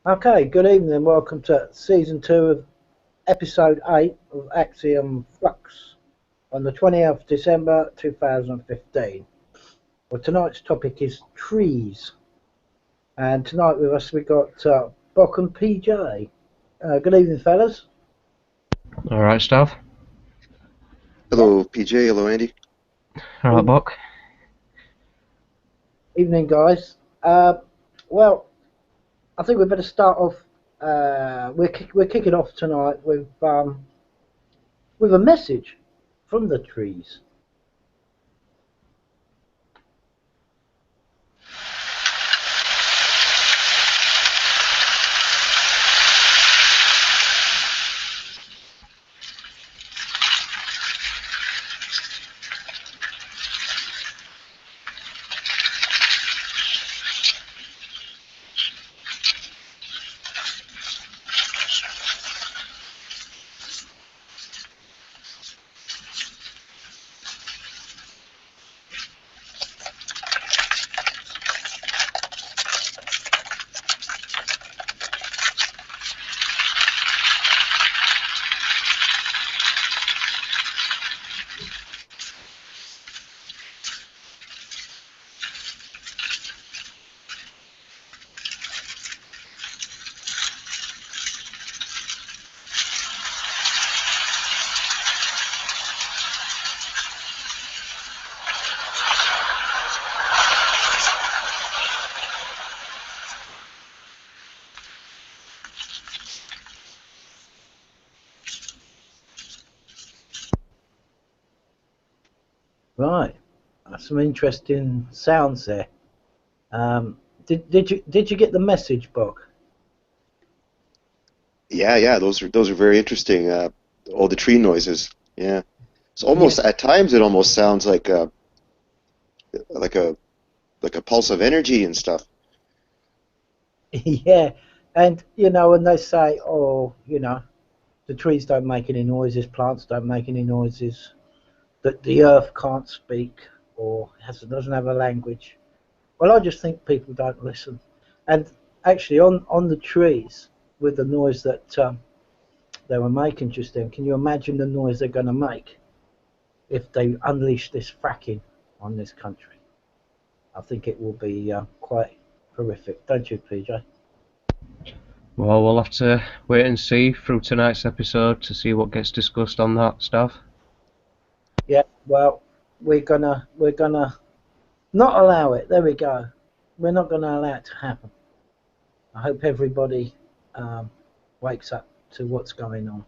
Okay, good evening. Welcome to season 2 of episode 8 of Axiom Flux on the 20th of December 2015. Well, tonight's topic is trees. And tonight with us we've got Bock and PJ. Good evening, fellas. All right, Stav. Hello, PJ. Hello, Andy. All right, Buck. Evening, guys. Well, I think we better start off. We're kicking off tonight with a message from the trees. Right, that's some interesting sounds there. Did you get the message, Bock? Yeah. Those are very interesting. All the tree noises. Yeah. It's almost Yeah, at times it almost sounds like a like a pulse of energy and stuff. yeah, and when they say, oh, the trees don't make any noises, plants don't make any noises, that the earth can't speak or doesn't have a language. Well, I just think people don't listen. And actually, on the trees, with the noise that they were making just then, can you imagine the noise they're going to make if they unleash this fracking on this country? I think it will be quite horrific, don't you, PJ? Well, we'll have to wait and see through tonight's episode to see what gets discussed on that stuff. Yeah. Well, we're gonna not allow it. There we go. We're not gonna allow it to happen. I hope everybody wakes up to what's going on.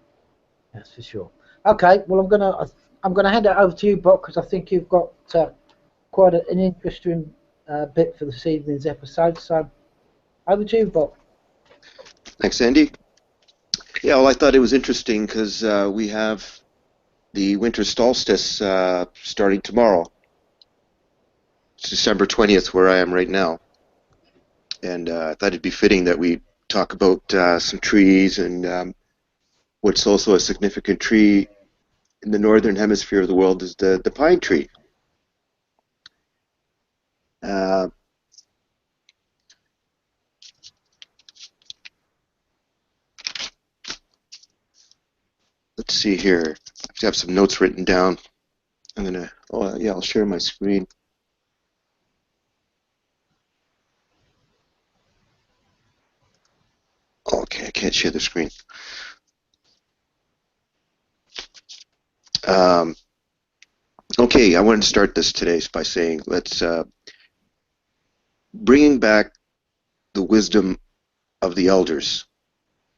That's for sure. Okay. Well, I'm gonna hand it over to you, Bob, because I think you've got quite an interesting bit for this evening's episode. So over to you, Bob. Thanks, Andy. Yeah, well, I thought it was interesting because we have the winter solstice starting tomorrow. It's December 20th, where I am right now, and I thought it'd be fitting that we talk about some trees and what's also a significant tree in the northern hemisphere of the world is the pine tree. Uh, let's see here. I have some notes written down. I'll share my screen. Okay, I can't share the screen. Um, okay, I wanted to start this today by saying let's bringing back the wisdom of the elders,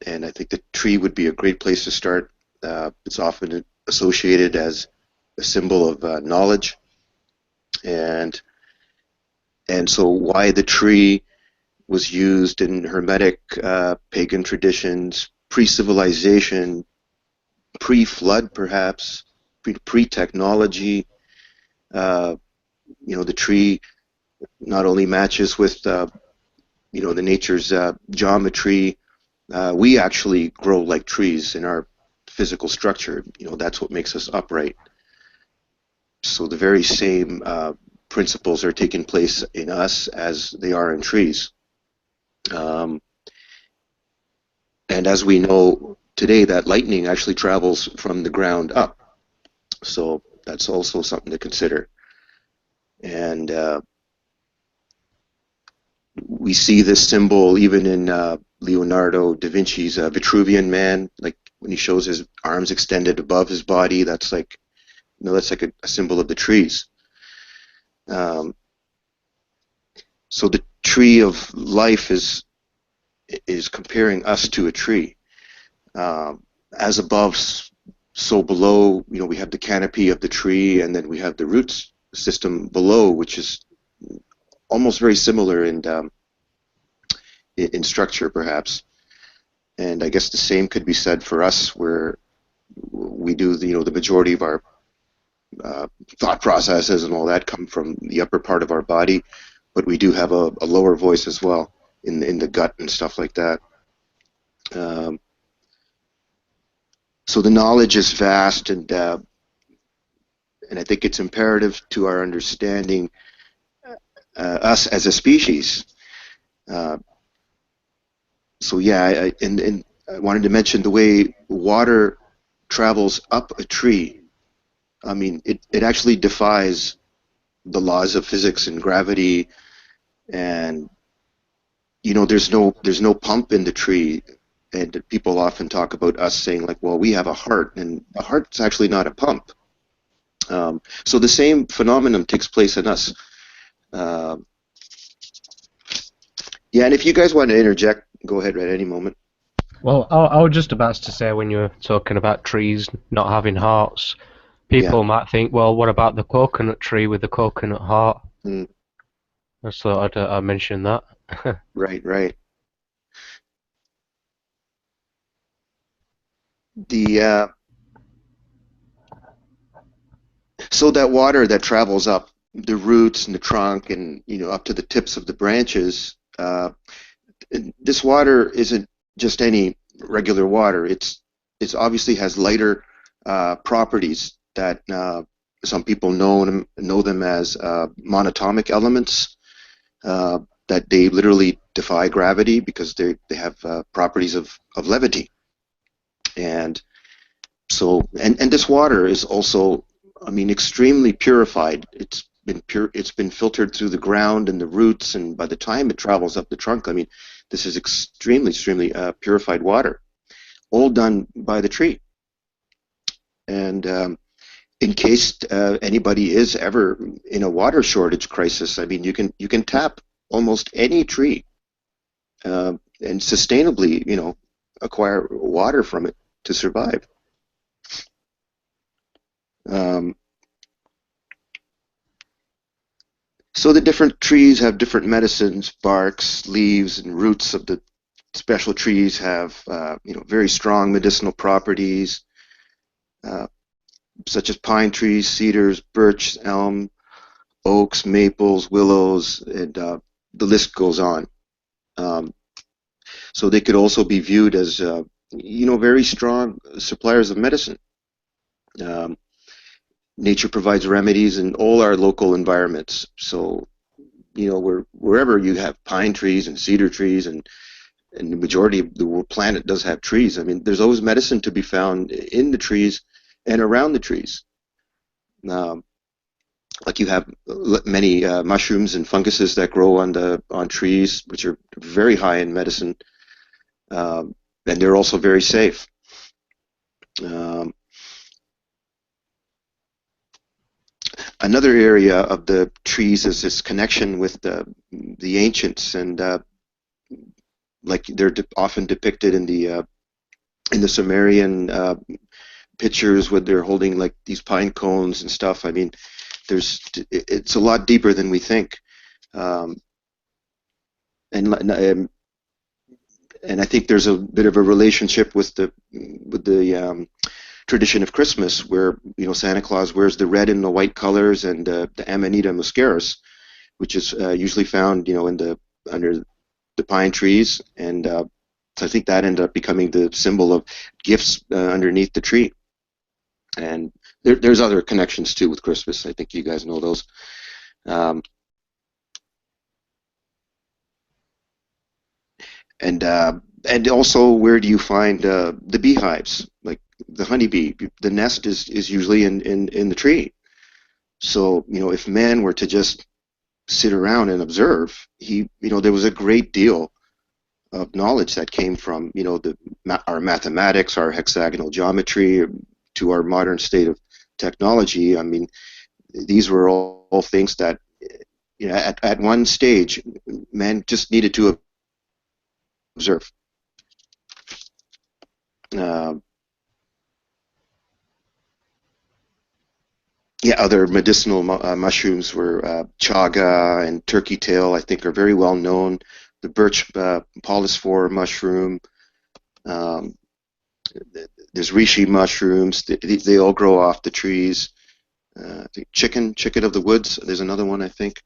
and I think the tree would be a great place to start. It's often associated as a symbol of knowledge, and so why the tree was used in Hermetic pagan traditions, pre-civilization, pre-flood perhaps, pre-technology. The tree not only matches with the nature's geometry. We actually grow like trees in our physical structure. That's what makes us upright. So the very same principles are taking place in us as they are in trees. And as we know today, that lightning actually travels from the ground up. So that's also something to consider. And we see this symbol even in Leonardo da Vinci's Vitruvian Man, like when he shows his arms extended above his body. That's like, that's like a symbol of the trees. So the tree of life is comparing us to a tree. As above, so below. We have the canopy of the tree, and then we have the roots system below, which is almost very similar in structure, perhaps. And I guess the same could be said for us, where we do the majority of our thought processes and all that come from the upper part of our body, but we do have a lower voice as well in the gut and stuff like that. So the knowledge is vast, and I think it's imperative to our understanding us as a species. So yeah, and I wanted to mention the way water travels up a tree. I mean, it actually defies the laws of physics and gravity, and there's no pump in the tree. And people often talk about us saying, like, well, we have a heart, and a heart's actually not a pump. So the same phenomenon takes place in us. Yeah, and if you guys want to interject, go ahead at any moment. Well, I was just about to say, when you were talking about trees not having hearts, people might think, well, what about the coconut tree with the coconut heart? I just thought I'd mention that. Right. So that water that travels up the roots and the trunk and up to the tips of the branches, this water isn't just any regular water. It's obviously has lighter properties that some people know them as monatomic elements, that they literally defy gravity because they have properties of levity. And so and this water is also, extremely purified. It's been filtered through the ground and the roots, and by the time it travels up the trunk, this is extremely purified water, all done by the tree. And in case anybody is ever in a water shortage crisis, you can tap almost any tree and sustainably, acquire water from it to survive. So the different trees have different medicines. Barks, leaves, and roots of the special trees have very strong medicinal properties, such as pine trees, cedars, birch, elm, oaks, maples, willows, and the list goes on. So they could also be viewed as very strong suppliers of medicine. Nature provides remedies in all our local environments. So, wherever you have pine trees and cedar trees, and the majority of the planet does have trees, there's always medicine to be found in the trees and around the trees. Like you have many mushrooms and funguses that grow on trees, which are very high in medicine, and they're also very safe. Another area of the trees is this connection with the ancients, and like they're often depicted in the Sumerian pictures, where they're holding like these pine cones and stuff. It's a lot deeper than we think, and I think there's a bit of a relationship with the tradition of Christmas, where Santa Claus wears the red and the white colors, and the Amanita muscaris, which is usually found under the pine trees, and so I think that ended up becoming the symbol of gifts underneath the tree. And there's other connections too with Christmas. I think you guys know those. And and also, where do you find the beehives? Like the honeybee, the nest is usually in the tree. So, if man were to just sit around and observe, there was a great deal of knowledge that came from, our mathematics, our hexagonal geometry, to our modern state of technology. I mean, these were all things that, at one stage, man just needed to observe. Uh, Other medicinal mushrooms were chaga and turkey tail, I think, are very well known. The birch polyspore mushroom. Um, there's reishi mushrooms. They all grow off the trees. I think chicken of the woods. There's another one, I think.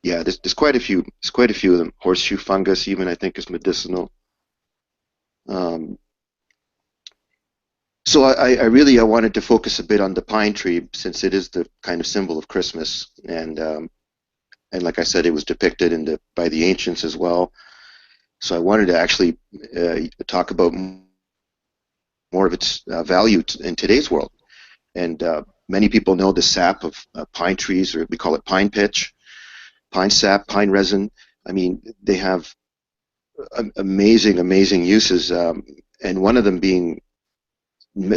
There's quite a few. There's quite a few of them. Horseshoe fungus, even, I think, is medicinal. So I wanted to focus a bit on the pine tree, since it is the kind of symbol of Christmas, and like I said, it was depicted by the ancients as well. So I wanted to actually talk about more of its value in today's world. And many people know the sap of pine trees, or we call it pine pitch, pine sap, pine resin. I mean, they have amazing uses, and one of them being,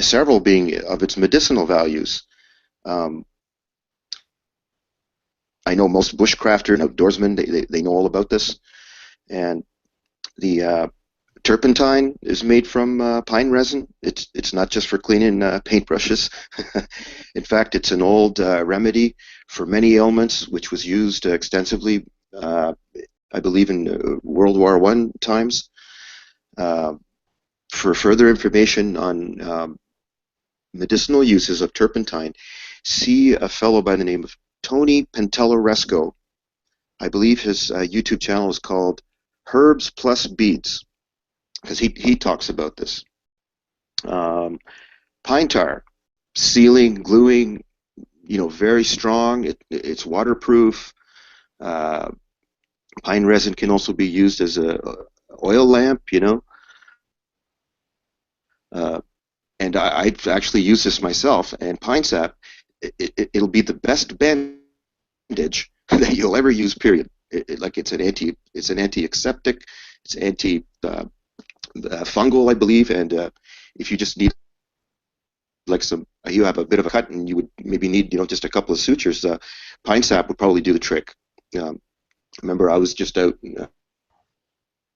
several being of its medicinal values. I know most bushcrafters and outdoorsmen, they know all about this. And the turpentine is made from pine resin. It's not just for cleaning paintbrushes. In fact, it's an old remedy for many ailments, which was used extensively, I believe, in World War I times. For further information on medicinal uses of turpentine, see a fellow by the name of Tony Pantelleresco. I believe his YouTube channel is called Herbs Plus Beads, because he talks about this. Pine tar, sealing, gluing, very strong. It's waterproof. Pine resin can also be used as a oil lamp, and I've actually used this myself. And pine sap, it'll be the best bandage that you'll ever use. Period. It's an anti-aseptic, it's anti-fungal, I believe. And if you just need you have a bit of a cut and you would maybe need just a couple of sutures, pine sap would probably do the trick. Remember, I was just out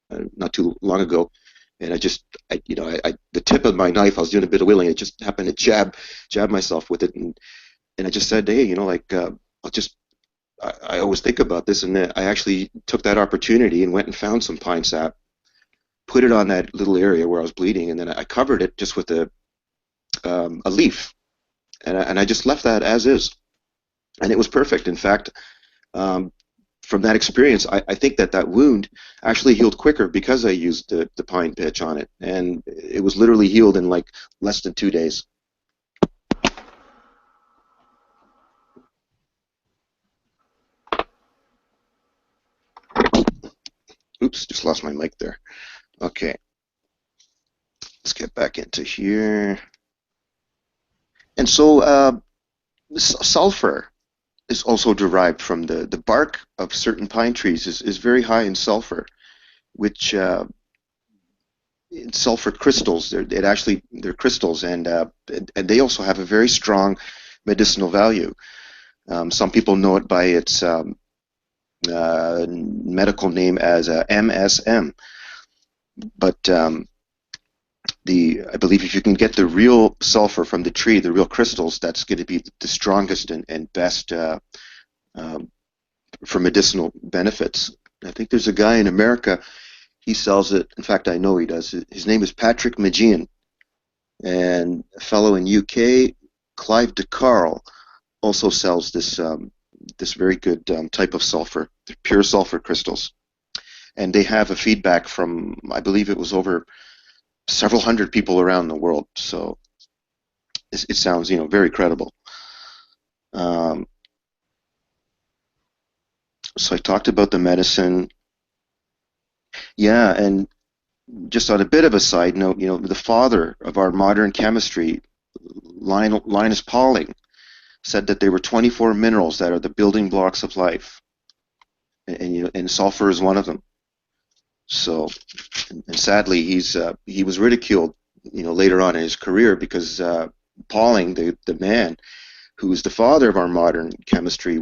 not too long ago, and the tip of my knife, I was doing a bit of wheeling, it just happened to jab myself with it, and I just said, hey, I always think about this, and I actually took that opportunity and went and found some pine sap, put it on that little area where I was bleeding, and then I covered it just with a leaf, and I just left that as is, and it was perfect. In fact, from that experience, I think that wound actually healed quicker because I used the pine pitch on it, and it was literally healed in like less than 2 days. Oops, just lost my mic there. Okay, let's get back into here. And so sulfur is also derived from the bark of certain pine trees is very high in sulfur, which sulfur crystals. They're crystals, and they also have a very strong medicinal value. Some people know it by its medical name as MSM, but I believe if you can get the real sulfur from the tree, the real crystals, that's going to be the strongest and best for medicinal benefits. I think there's a guy in America, he sells it. In fact, I know he does. His name is Patrick Mageean, and a fellow in UK, Clive DeCarl, also sells this very good type of sulfur, pure sulfur crystals. And they have a feedback from, I believe it was over several hundred people around the world. So it sounds, very credible. So I talked about the medicine. Yeah, and just on a bit of a side note, the father of our modern chemistry, Linus Pauling, said that there were 24 minerals that are the building blocks of life, and sulfur is one of them. So, and sadly, he was ridiculed, later on in his career because Pauling, the man who is the father of our modern chemistry,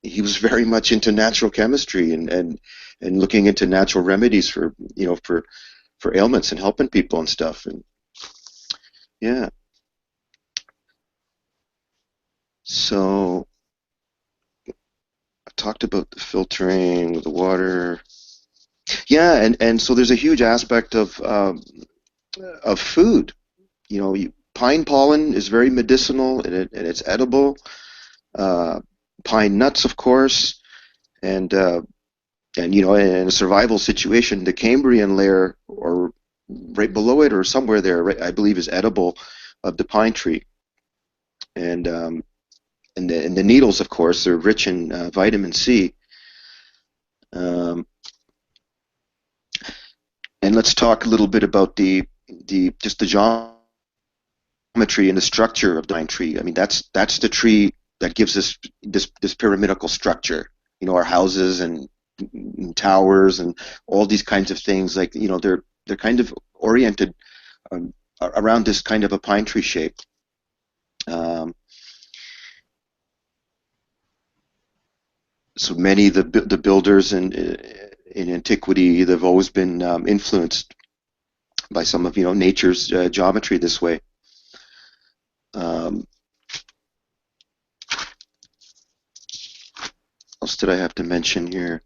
he was very much into natural chemistry and looking into natural remedies for ailments and helping people and stuff. And yeah, so I talked about the filtering of the water. Yeah, and so there's a huge aspect of food. Pine pollen is very medicinal and it's edible. Pine nuts, of course, and in a survival situation, the Cambrian layer, or right below it, or somewhere there, right, I believe, is edible of the pine tree. And the needles, of course, they're rich in vitamin C. And let's talk a little bit about just the geometry and the structure of the pine tree. I mean, that's the tree that gives us this pyramidical structure. Our houses and towers and all these kinds of things, like they're kind of oriented around this kind of a pine tree shape. So many of the builders in antiquity, they've always been influenced by some of nature's geometry this way. What else did I have to mention here?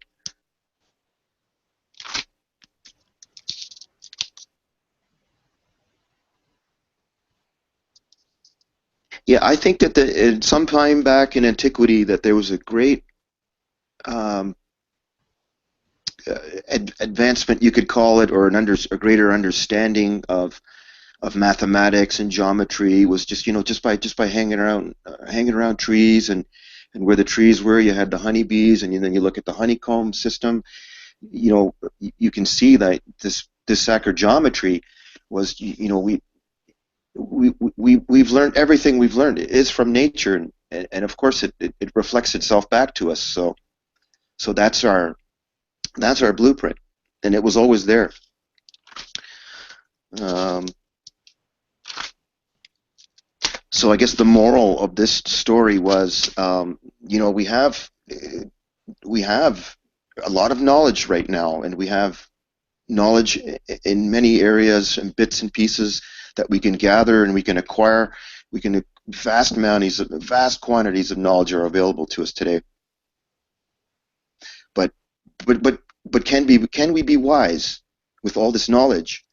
Yeah, I think that some time back in antiquity that there was a great advancement, you could call it, or a greater understanding of mathematics and geometry, was just by hanging around trees, and where the trees were, you had the honeybees, and then you look at the honeycomb system. You can see that this sacred geometry was, we've learned everything we've learned is from nature, and of course it reflects itself back to us. So that's our blueprint, and it was always there. So I guess the moral of this story was, we have a lot of knowledge right now, and we have knowledge in many areas and bits and pieces that we can gather and we can acquire. Vast quantities of knowledge are available to us today. But can we be wise with all this knowledge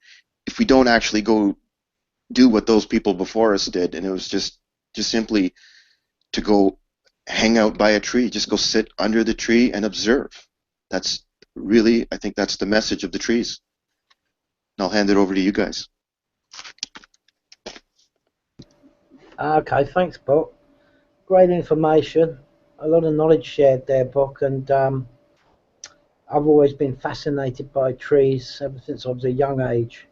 if we don't actually go do what those people before us did? And it was just simply to go hang out by a tree, just go sit under the tree and observe. That's really, I think that's the message of the trees. And I'll hand it over to you guys. Okay, thanks, Buck. Great information. A lot of knowledge shared there, Buck, and I've always been fascinated by trees ever since I was a young age.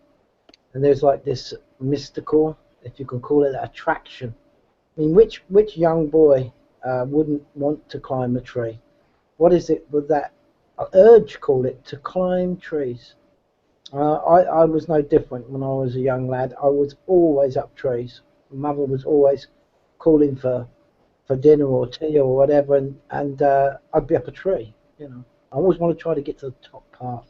And there's like this mystical, if you can call it, attraction. I mean, which young boy wouldn't want to climb a tree? What is it with that urge, call it, to climb trees? I was no different when I was a young lad. I was always up trees. Mother was always calling for dinner or tea or whatever, and I'd be up a tree. I always want to try to get to the top part.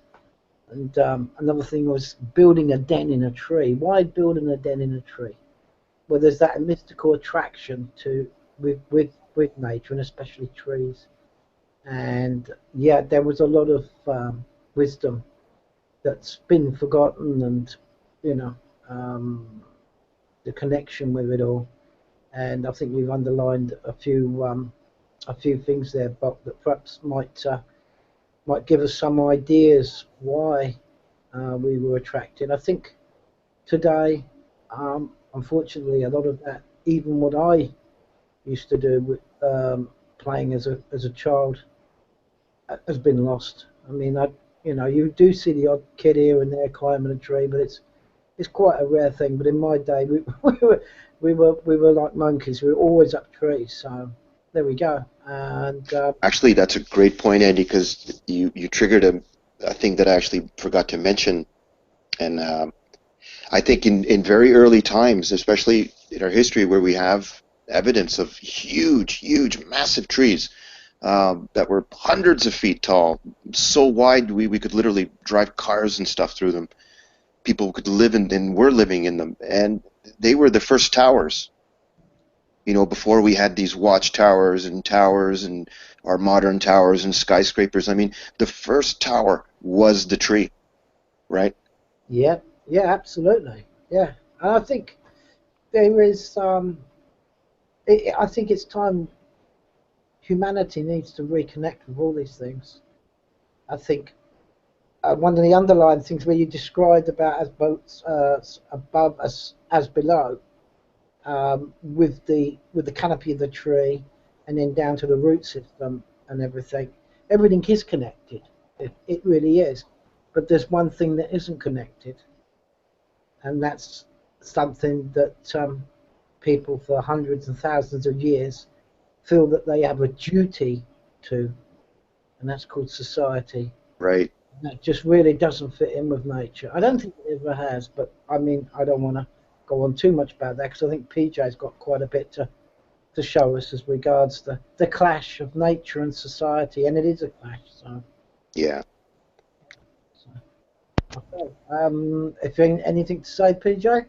And another thing was building a den in a tree. Why building a den in a tree? Well, there's that mystical attraction with nature, and especially trees. And yeah, there was a lot of wisdom that's been forgotten, and the connection with it all. And I think we've underlined a few things there, but that perhaps might give us some ideas why we were attracted. I think today, unfortunately, a lot of that, even what I used to do with playing as a child, has been lost. I mean, You know, you do see the odd kid here and there climbing a tree, but it's quite a rare thing. But in my day, we were like monkeys. We were always up trees. So there we go. And actually, that's a great point, Andy, because you triggered a thing that I actually forgot to mention, and I think in very early times, especially in our history, where we have evidence of huge, massive trees that were hundreds of feet tall, so wide we could literally drive cars and stuff through them. People could live in, and were living in them, and they were the first towers. You know, before we had these watchtowers and our modern towers and skyscrapers. I mean, the first tower was the tree, right? yeah, yeah, absolutely, yeah. And I think there is. I think it's time humanity needs to reconnect with all these things. I think one of the underlying things where you described about as both above as below, with the canopy of the tree, and then down to the root system and everything. Everything is connected. It really is. But there's one thing that isn't connected, and that's something that people for hundreds and thousands of years feel that they have a duty to, and that's called society. Right. That just really doesn't fit in with nature. I don't think it ever has, but I mean, I don't want to go on too much about that because I think PJ's got quite a bit to show us as regards the clash of nature and society, and it is a clash. So, Yeah. okay. If anything to say, PJ?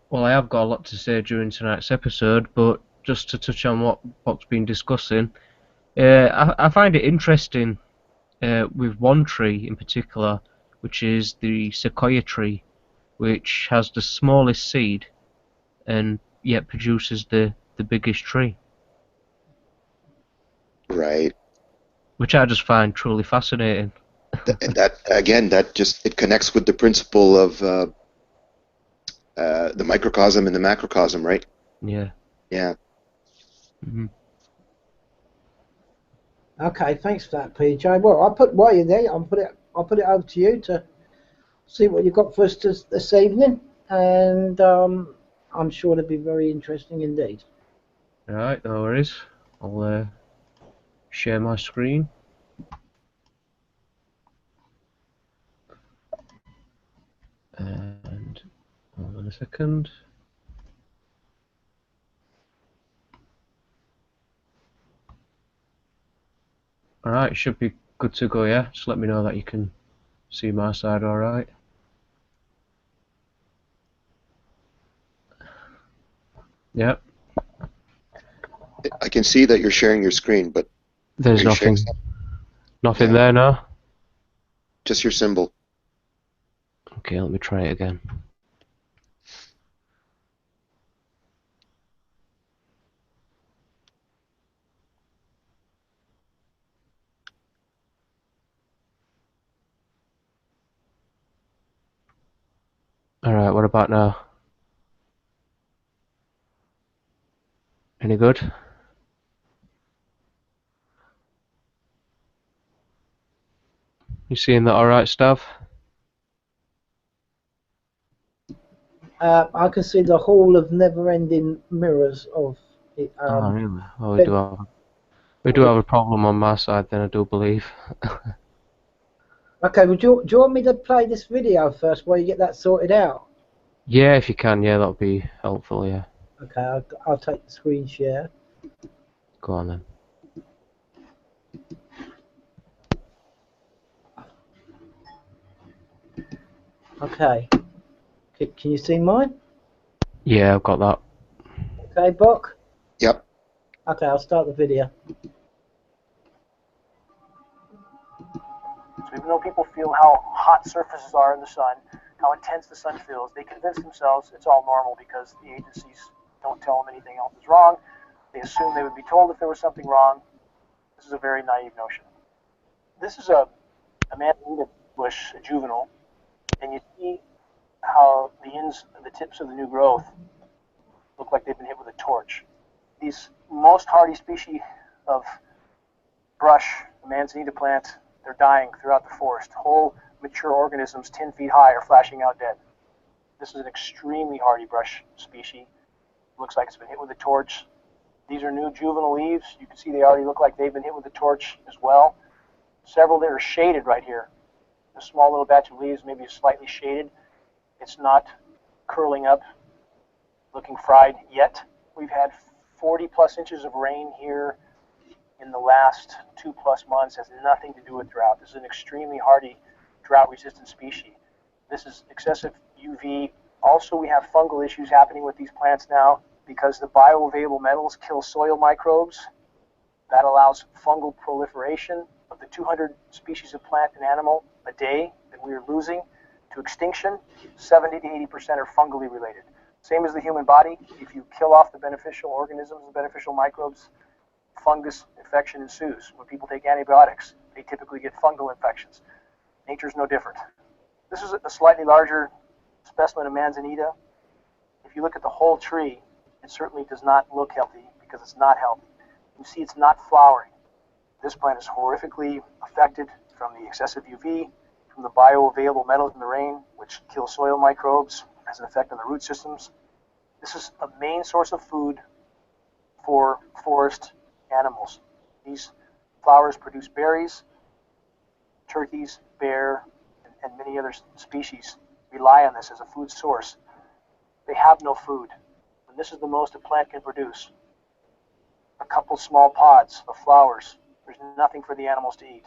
Well, I have got a lot to say during tonight's episode, but just to touch on what's been discussing, I find it interesting with one tree in particular, which is the sequoia tree, which has the smallest seed and yet produces the biggest tree, Right. which I just find truly fascinating. And that again, that just it connects with the principle of the microcosm and the macrocosm, right? Yeah. Yeah. Mm-hmm. Okay, thanks for that, PJ. Well, while you're there, I'll put it over to you to see what you've got for us this evening, and I'm sure it'll be very interesting indeed. Alright, no worries. I'll share my screen. And hold on a second. Alright, should be good to go, yeah? Just let me know that you can see my side alright. Yep. I can see that you're sharing your screen, but There's are you sharing nothing Yeah. there now. just your symbol? Okay, let me try it again. Alright, what about now? Any good? You seeing that alright, Stav? I can see the hall of never-ending mirrors of it. Oh, really? Well, But we do have a problem on my side then, I do believe. okay, do you want me to play this video first while you get that sorted out? Yeah, if you can, yeah, that'll be helpful, yeah. Okay, I'll take the screen share. Go on then. Okay, can you see mine? Yeah, I've got that. Okay, Bok? Yep. Okay, I'll start the video. So even though people feel how hot surfaces are in the sun, how intense the sun feels, they convince themselves it's all normal because the agencies don't tell them anything else is wrong. They assume they would be told if there was something wrong. This is a very naive notion. This is a mandarina bush, a juvenile, and you see how the tips of the new growth look like they've been hit with a torch. These most hardy species of brush, the manzanita plant, They're dying throughout the forest. Whole mature organisms 10 feet high are flashing out dead. This is an extremely hardy brush species. Looks like it's been hit with a torch. These are new juvenile leaves. You can see they already look like they've been hit with a torch as well. Several that are shaded right here. A small little batch of leaves, maybe slightly shaded. It's not curling up, looking fried yet. We've had 40 plus inches of rain here in the last 2+ months. Has nothing to do with drought. This is an extremely hardy drought-resistant species. This is excessive UV. Also, we have fungal issues happening with these plants now because the bioavailable metals kill soil microbes. That allows fungal proliferation. Of the 200 species of plant and animal a day that we are losing to extinction, 70 to 80% are fungally related. Same as the human body. If you kill off the beneficial organisms, the beneficial microbes, fungus infection ensues. When people take antibiotics, they typically get fungal infections. Nature's no different. This is a slightly larger specimen of manzanita. If you look at the whole tree, it certainly does not look healthy because it's not healthy. You see it's not flowering. This plant is horrifically affected from the excessive UV, from the bioavailable metals in the rain, which kill soil microbes, has an effect on the root systems. This is a main source of food for forest animals. These flowers produce berries. Turkeys, bear, and many other species rely on this as a food source. They have no food, and this is the most a plant can produce. A couple small pods of flowers. There's nothing for the animals to eat.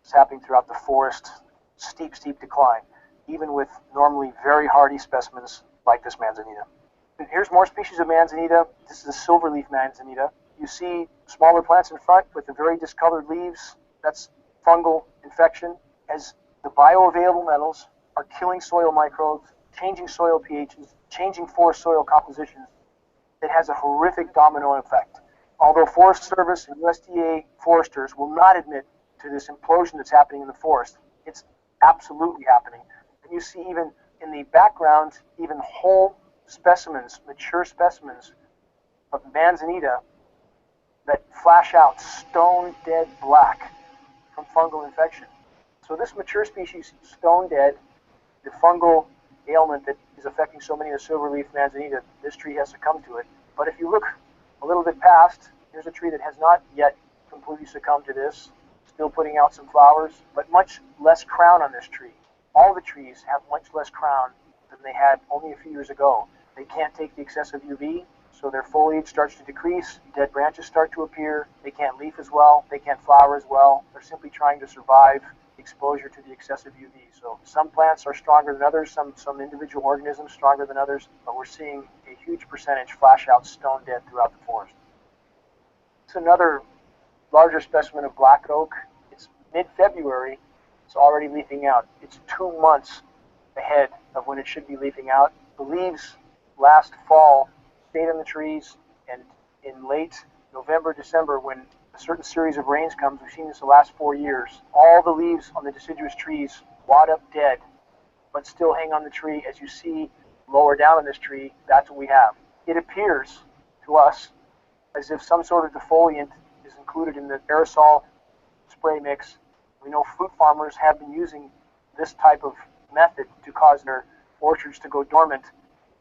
It's happening throughout the forest. Steep, steep decline, even with normally very hardy specimens like this manzanita. And here's more species of manzanita. This is a silverleaf manzanita. You see smaller plants in front with the very discolored leaves. That's fungal infection. As the bioavailable metals are killing soil microbes, changing soil pHs, changing forest soil compositions, it has a horrific domino effect. Although Forest Service and USDA foresters will not admit to this implosion that's happening in the forest, it's absolutely happening. And you see even in the background, even whole specimens, mature specimens of manzanita that flash out stone dead black from fungal infection. So this mature species, stone dead, the fungal ailment that is affecting so many of the silverleaf manzanita, this tree has succumbed to it. But if you look a little bit past, here's a tree that has not yet completely succumbed to this, still putting out some flowers, but much less crown on this tree. All the trees have much less crown than they had only a few years ago. They can't take the excessive UV, so their foliage starts to decrease, dead branches start to appear, they can't leaf as well, they can't flower as well. They're simply trying to survive exposure to the excessive UV. So some plants are stronger than others, some individual organisms stronger than others, but we're seeing a huge percentage flash out stone dead throughout the forest. It's another larger specimen of black oak. It's mid-February, it's already leafing out. It's 2 months ahead of when it should be leafing out. The leaves last fall stayed on the trees, and in late November, December, when a certain series of rains comes, we've seen this the last 4 years, all the leaves on the deciduous trees wad up dead, but still hang on the tree. As you see lower down on this tree, that's what we have. It appears to us as if some sort of defoliant is included in the aerosol spray mix. We know fruit farmers have been using this type of method to cause their orchards to go dormant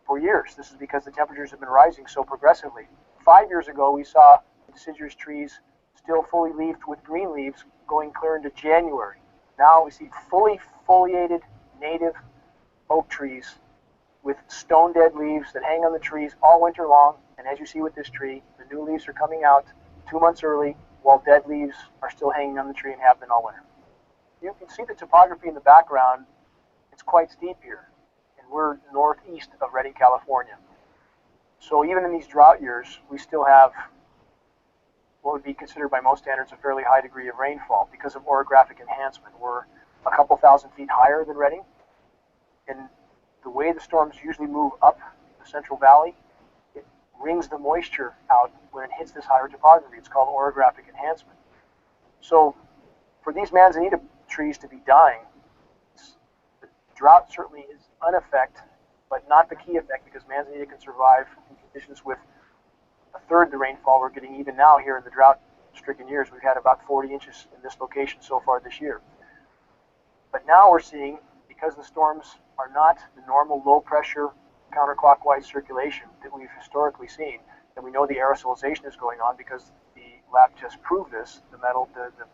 for years. This is because the temperatures have been rising so progressively. 5 years ago, we saw deciduous trees still fully leafed with green leaves going clear into January. Now we see fully foliated native oak trees with stone dead leaves that hang on the trees all winter long. And as you see with this tree, the new leaves are coming out 2 months early, while dead leaves are still hanging on the tree and have been all winter. You can see the topography in the background. It's quite steep here, and we're northeast of Redding, California. So even in these drought years, we still have what would be considered by most standards a fairly high degree of rainfall because of orographic enhancement. We're a couple thousand feet higher than Redding, and the way the storms usually move up the Central Valley, it wrings the moisture out when it hits this higher topography. It's called orographic enhancement. So for these manzanita trees to be dying, the drought certainly is an effect, but not the key effect, because manzanita can survive in conditions with a third the rainfall we're getting even now here in the drought stricken years. We've had about 40 inches in this location so far this year. But now we're seeing, because the storms are not the normal low pressure counterclockwise circulation that we've historically seen, and we know the aerosolization is going on because the lab tests prove this, the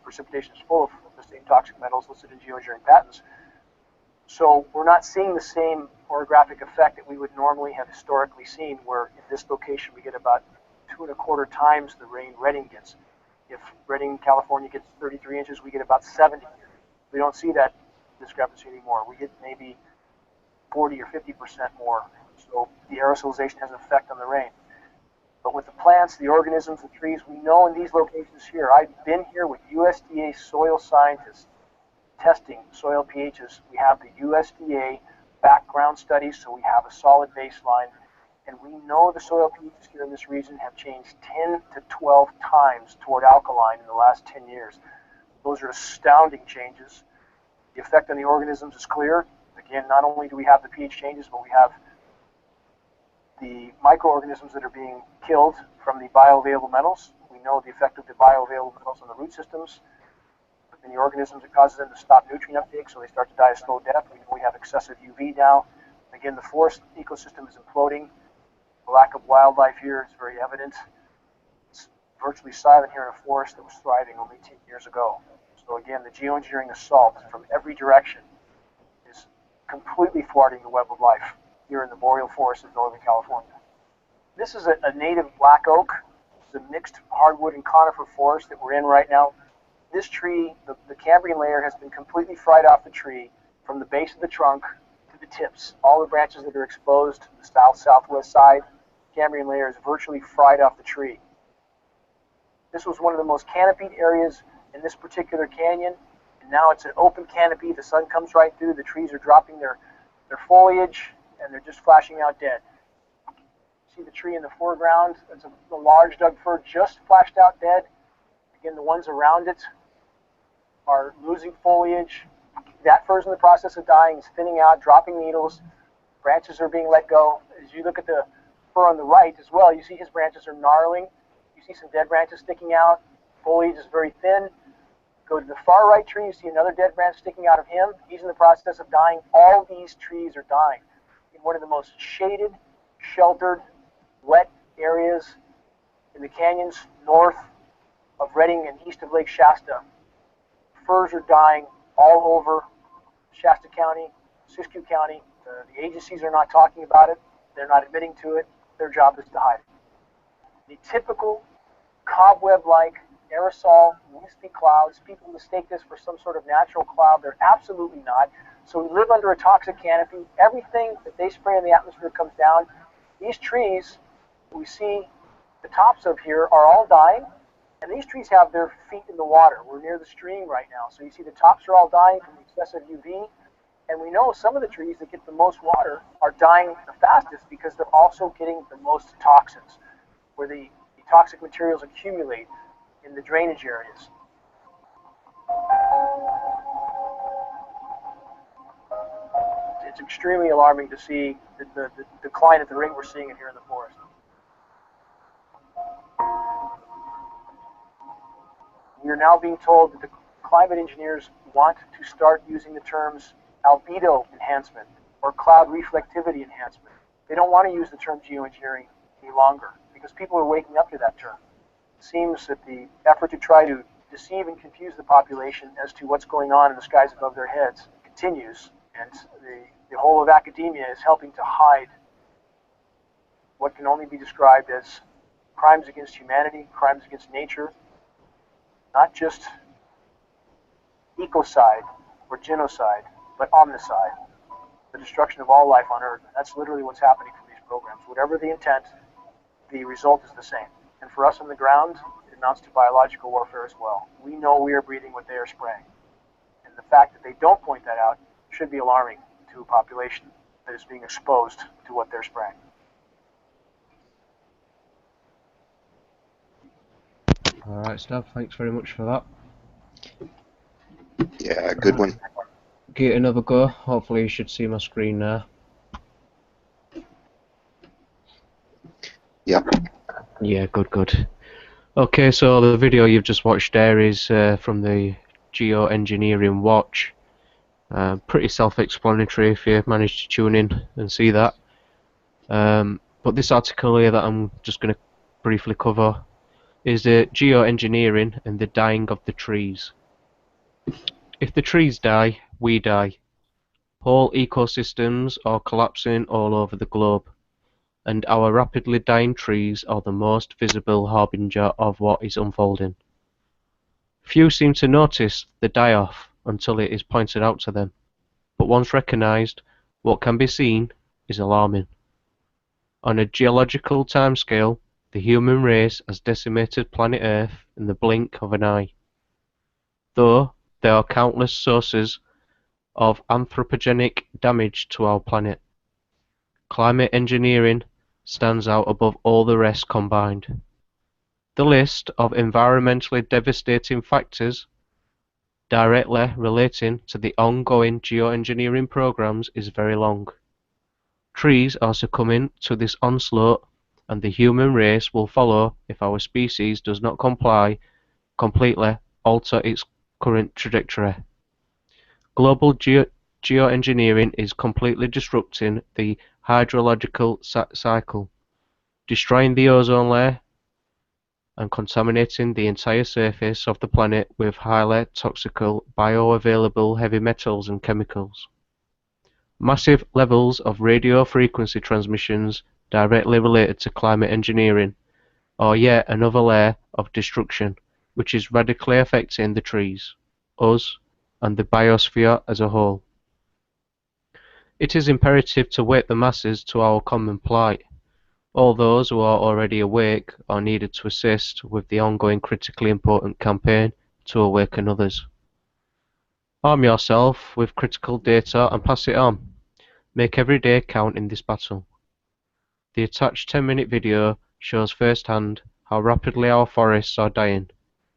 precipitation is full of the same toxic metals listed in geoengineering patents. So we're not seeing the same orographic effect that we would normally have historically seen, where in this location we get about 2.25 times the rain Redding gets. If Redding, California gets 33 inches, we get about 70. We don't see that discrepancy anymore. We get maybe 40 or 50% more. So the aerosolization has an effect on the rain. But with the plants, the organisms, the trees, we know in these locations here, I've been here with USDA soil scientists testing soil pHs. We have the USDA background studies, so we have a solid baseline. And we know the soil pHs here in this region have changed 10 to 12 times toward alkaline in the last 10 years. Those are astounding changes. The effect on the organisms is clear. Again, not only do we have the pH changes, but we have the microorganisms that are being killed from the bioavailable metals. We know the effect of the bioavailable metals on the root systems. But then the organisms, it causes them to stop nutrient uptake, so they start to die a slow death. We know we have excessive UV now. Again, the forest ecosystem is imploding. The lack of wildlife here is very evident. It's virtually silent here in a forest that was thriving only 10 years ago. So again, the geoengineering assault from every direction is completely thwarting the web of life here in the boreal forest of Northern California. This is a native black oak. It's a mixed hardwood and conifer forest that we're in right now. This tree, the Cambrian layer has been completely fried off the tree from the base of the trunk to the tips. All the branches that are exposed to the south-southwest side, Cambrian layer is virtually fried off the tree. This was one of the most canopied areas in this particular canyon, and now it's an open canopy. The sun comes right through. The trees are dropping their foliage, and they're just flashing out dead. See the tree in the foreground? It's a large Doug fir just flashed out dead. Again, the ones around it are losing foliage. That fir's in the process of dying. It's thinning out, dropping needles. Branches are being let go. As you look at the fir on the right as well, you see his branches are gnarling. You see some dead branches sticking out. Foliage is very thin. Go to the far right tree, you see another dead branch sticking out of him. He's in the process of dying. All these trees are dying. In one of the most shaded, sheltered, wet areas in the canyons north of Redding and east of Lake Shasta. Firs are dying all over Shasta County, Siskiyou County. The agencies are not talking about it. They're not admitting to it. Their job is to hide it. The typical cobweb-like aerosol, wispy clouds. People mistake this for some sort of natural cloud. They're absolutely not. So we live under a toxic canopy. Everything that they spray in the atmosphere comes down. These trees we see the tops of here are all dying, and these trees have their feet in the water. We're near the stream right now, so you see the tops are all dying from excessive UV, and we know some of the trees that get the most water are dying the fastest because they're also getting the most toxins, where the toxic materials accumulate in the drainage areas. It's extremely alarming to see the decline at the rate we're seeing it here in the forest. We are now being told that the climate engineers want to start using the terms albedo enhancement or cloud reflectivity enhancement. They don't want to use the term geoengineering any longer because people are waking up to that term. It seems that the effort to try to deceive and confuse the population as to what's going on in the skies above their heads continues, and the whole of academia is helping to hide what can only be described as crimes against humanity, crimes against nature, not just ecocide or genocide, but omnicide, the destruction of all life on Earth. That's literally what's happening from these programs. Whatever the intent, the result is the same. And for us on the ground, it amounts to biological warfare as well. We know we are breathing what they are spraying. And the fact that they don't point that out should be alarming to a population that is being exposed to what they're spraying. All right, Stav, thanks very much for that. Yeah, good one. Give it another go. Hopefully you should see my screen now. Yep. Yeah, good. Okay, so the video you've just watched there is from the Geoengineering Watch. Pretty self-explanatory if you manage to tune in and see that. But this article here that I'm just going to briefly cover is geoengineering and the dying of the trees. If the trees die, we die. Whole ecosystems are collapsing all over the globe, and our rapidly dying trees are the most visible harbinger of what is unfolding. Few seem to notice the die-off until it is pointed out to them, but once recognized, what can be seen is alarming. On a geological timescale, the human race has decimated planet Earth in the blink of an eye. Though there are countless sources of anthropogenic damage to our planet, climate engineering stands out above all the rest combined. The list of environmentally devastating factors directly relating to the ongoing geoengineering programs is very long. Trees are succumbing to this onslaught, and the human race will follow if our species does not completely alter its current trajectory. Global geoengineering is completely disrupting the hydrological cycle, destroying the ozone layer and contaminating the entire surface of the planet with highly toxic bioavailable heavy metals and chemicals. Massive levels of radio frequency transmissions directly related to climate engineering are yet another layer of destruction which is radically affecting the trees, us, and the biosphere as a whole. It is imperative to wake the masses to our common plight. All those who are already awake are needed to assist with the ongoing critically important campaign to awaken others. Arm yourself with critical data and pass it on. Make every day count in this battle. The attached 10-minute video shows firsthand how rapidly our forests are dying.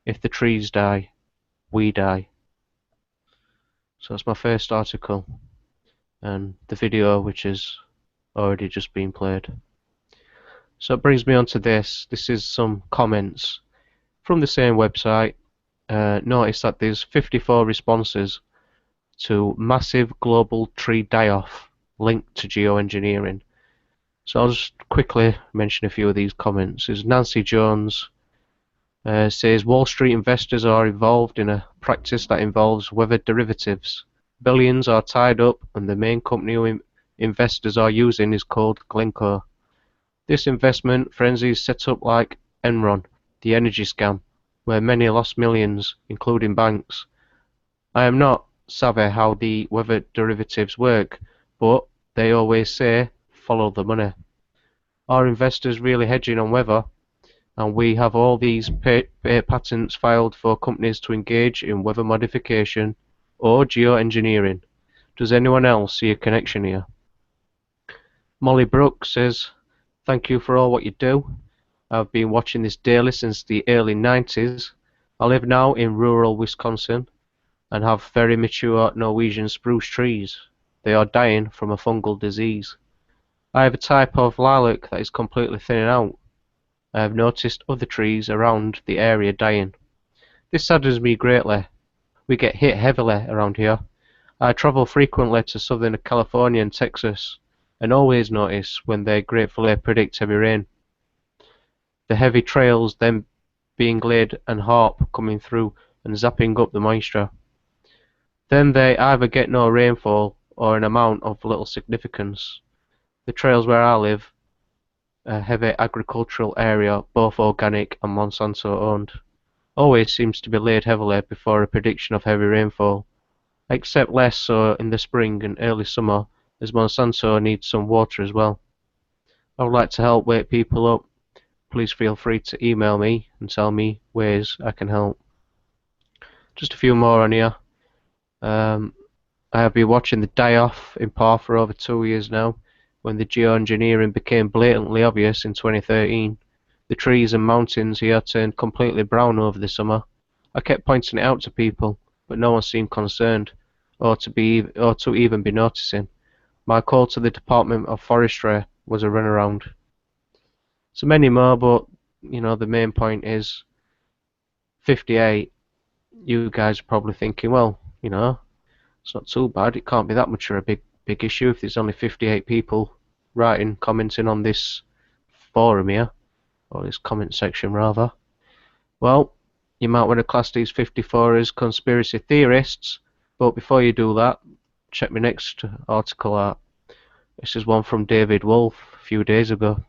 If the trees die, we die. So that's my first article, and the video which has already just been played. So it brings me on to this. This is some comments from the same website. Notice that there's 54 responses to massive global tree die-off linked to geoengineering. So I'll just quickly mention a few of these comments. There's Nancy Jones says Wall Street investors are involved in a practice that involves weather derivatives. Billions are tied up, and the main company who investors are using is called Glencore. This investment frenzy is set up like Enron, the energy scam, where many lost millions, including banks. I am not savvy how the weather derivatives work, but they always say, follow the money. Are investors really hedging on weather? And we have all these patents filed for companies to engage in weather modification or geoengineering. Does anyone else see a connection here? Molly Brooks says, thank you for all what you do. I've been watching this daily since the early 90s. I live now in rural Wisconsin and have very mature Norwegian spruce trees. They are dying from a fungal disease. I have a type of lilac that is completely thinning out. I have noticed other trees around the area dying. This saddens me greatly. We get hit heavily around here. I travel frequently to Southern California and Texas, and always notice when they gratefully predict heavy rain. The heavy trails then being laid and harp coming through and zapping up the moisture. Then they either get no rainfall or an amount of little significance. The trails where I live, a heavy agricultural area, both organic and Monsanto owned, always seems to be laid heavily before a prediction of heavy rainfall, except less so in the spring and early summer, as Monsanto needs some water as well. I would like to help wake people up. Please feel free to email me and tell me ways I can help. Just a few more on here. I have been watching the die-off in par for over 2 years now. When the geoengineering became blatantly obvious in 2013, the trees and mountains here turned completely brown over the summer. I kept pointing it out to people, but no one seemed concerned, or to even be noticing. My call to the Department of Forestry was a runaround. So many more, but the main point is 58, you guys are probably thinking, well, you know, it's not too bad. It can't be that much of a big issue if there's only 58 people writing, commenting on this forum here, or this comment section rather. Well, you might want to class these 54 as conspiracy theorists, but before you do that, check my next article out. This is one from David Wolf a few days ago,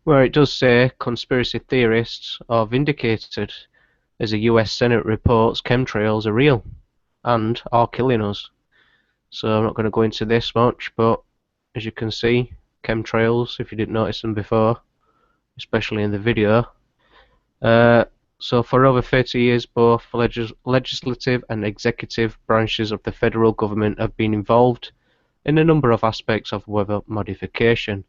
where it does say conspiracy theorists are vindicated as a US Senate reports chemtrails are real and are killing us. So I'm not going to go into this much, but as you can see, chemtrails, if you didn't notice them before, especially in the video. So for over 30 years, both legislative and executive branches of the federal government have been involved in a number of aspects of weather modification.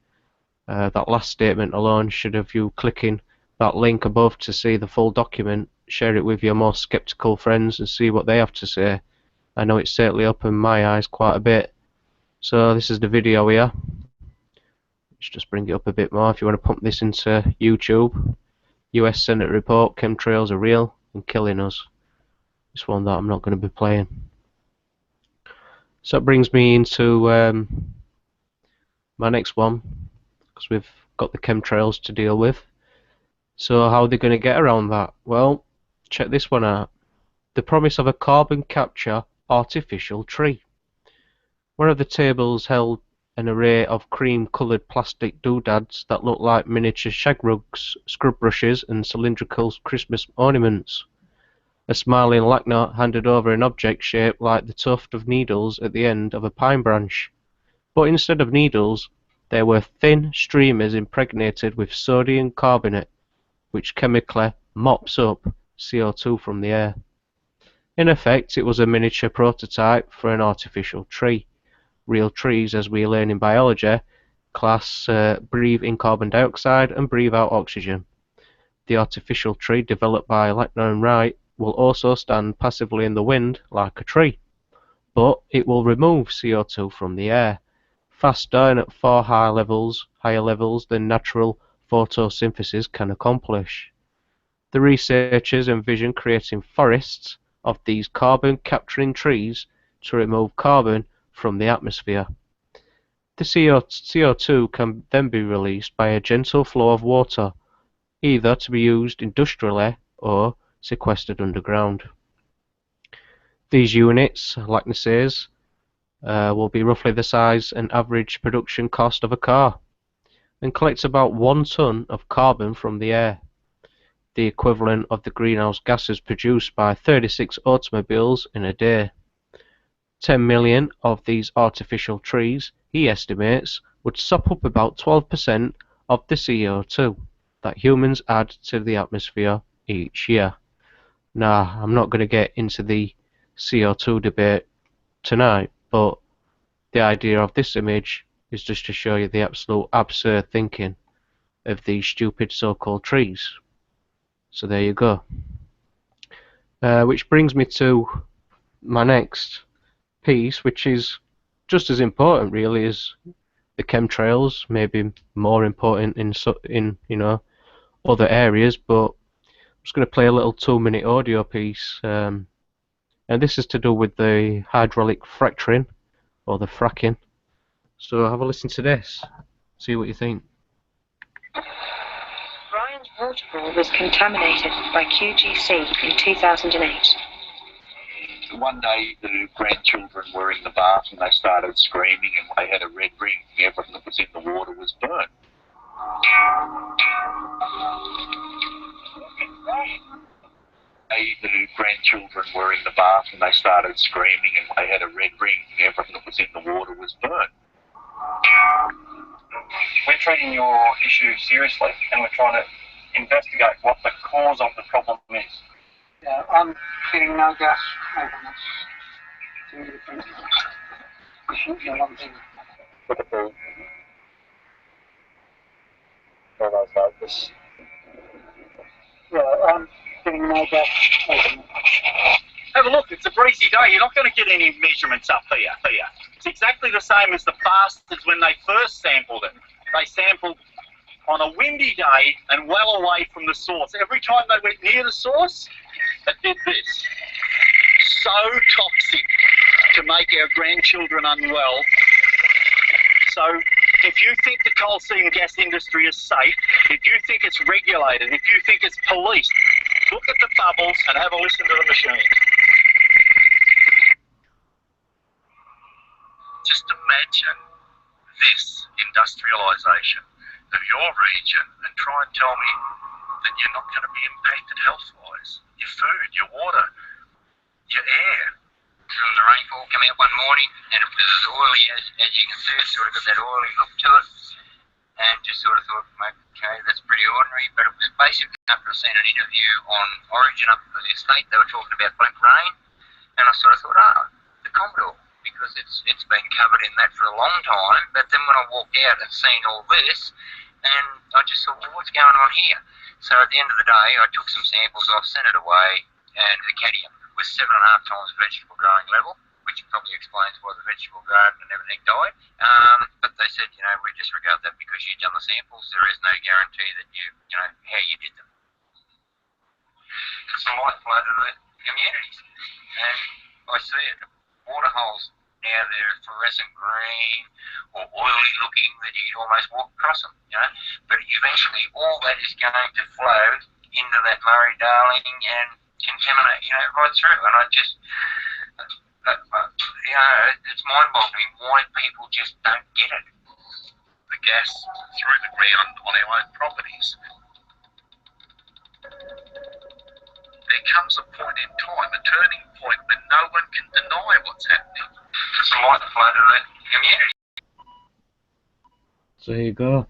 That last statement alone should have you clicking that link above to see the full document, share it with your more skeptical friends and see what they have to say. I know it's certainly opened my eyes quite a bit. So this is the video here. Let's just bring it up a bit more if you want to pump this into YouTube. US Senate report, chemtrails are real and killing us. This one that I'm not going to be playing. So that brings me into my next one, because we've got the chemtrails to deal with. So how are they going to get around that? Well, check this one out. The promise of a carbon capture artificial tree. One of the tables held an array of cream-coloured plastic doodads that looked like miniature shag rugs, scrub brushes and cylindrical Christmas ornaments. A smiling Lacknot handed over an object shaped like the tuft of needles at the end of a pine branch. But instead of needles, there were thin streamers impregnated with sodium carbonate, which chemically mops up CO2 from the air. In effect, it was a miniature prototype for an artificial tree. Real trees, as we learn in biology, breathe in carbon dioxide and breathe out oxygen. The artificial tree developed by Lackner and Wright will also stand passively in the wind like a tree, but it will remove CO2 from the air, faster and at far higher levels than natural photosynthesis can accomplish. The researchers envision creating forests of these carbon-capturing trees to remove carbon from the atmosphere. The CO2 can then be released by a gentle flow of water, either to be used industrially or sequestered underground. These units, Lackner says, will be roughly the size and average production cost of a car, and collect about 1 ton of carbon from the air, the equivalent of the greenhouse gases produced by 36 automobiles in a day. 10 million of these artificial trees, he estimates, would sop up about 12% of the CO2 that humans add to the atmosphere each year. Now, I'm not going to get into the CO2 debate tonight, but the idea of this image is just to show you the absolute absurd thinking of these stupid so-called trees. So there you go. Which brings me to my next piece, which is just as important really as the chemtrails, maybe more important in you know, other areas, but I'm just going to play a little 2-minute audio piece, and this is to do with the hydraulic fracturing or the fracking. So have a listen to this, see what you think. Ryan's waterfall was contaminated by QGC in 2008. One day the grandchildren were in the bath and they started screaming and they had a red ring. Everything that was in the water was burnt. The grandchildren were in the bath and they started screaming and they had a red ring. Everything that was in the water was burnt. We're treating your issue seriously and we're trying to investigate what the cause of the problem is. Yeah, I'm getting no gas over this. Look at the this. Yeah, I'm getting no gas over. Have a look, it's a breezy day. You're not going to get any measurements up here. It's exactly the same as the bastards when they first sampled it. They sampled on a windy day and well away from the source. Every time they went near the source, it did this. So toxic to make our grandchildren unwell. So if you think the coal seam gas industry is safe, if you think it's regulated, if you think it's policed, look at the bubbles and have a listen to the machine. Just imagine this industrialisation of your region and try and tell me that you're not going to be impacted health-wise. Your food, your water, your air. From the rainfall came out one morning and it was as oily as you can see. It sort of got that oily look to it, and just sort of thought, okay, that's pretty ordinary. But it was basically after I'd seen an interview on Origin up at the estate, they were talking about black rain, and I sort of thought, the Commodore, because it's been covered in that for a long time. But then when I walked out and seen all this, and I just thought, well, what's going on here? So at the end of the day, I took some samples off, sent it away, and the cadmium was 7.5 times vegetable growing level, which probably explains why the vegetable garden and everything died. But they said, we disregard that because you've done the samples. There is no guarantee that how you did them. It's the lifeblood of the communities. And I see it. Water holes, now they're fluorescent green or oily looking that you'd almost walk across them, But eventually all that is going to flow into that Murray-Darling and contaminate, right through. And I just, it's mind-boggling why people just don't get it. The gas through the ground on our own properties. There comes a point in time, a turning point, when no one can deny what's happening. It's the lifeblood of the community. So there you go.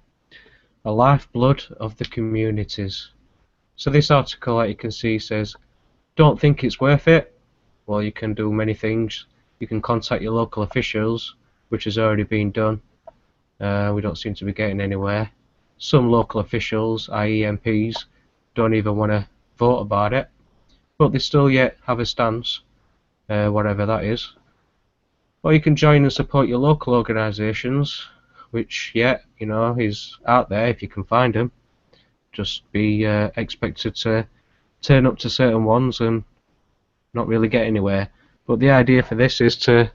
A lifeblood of the communities. So this article, like you can see, says, don't think it's worth it? Well, you can do many things. You can contact your local officials, which has already been done. We don't seem to be getting anywhere. Some local officials, i.e. MPs, don't even want to vote about it, but they still yet have a stance, whatever that is. Or you can join and support your local organisations, which, is out there if you can find them. Just be expected to turn up to certain ones and not really get anywhere. But the idea for this is to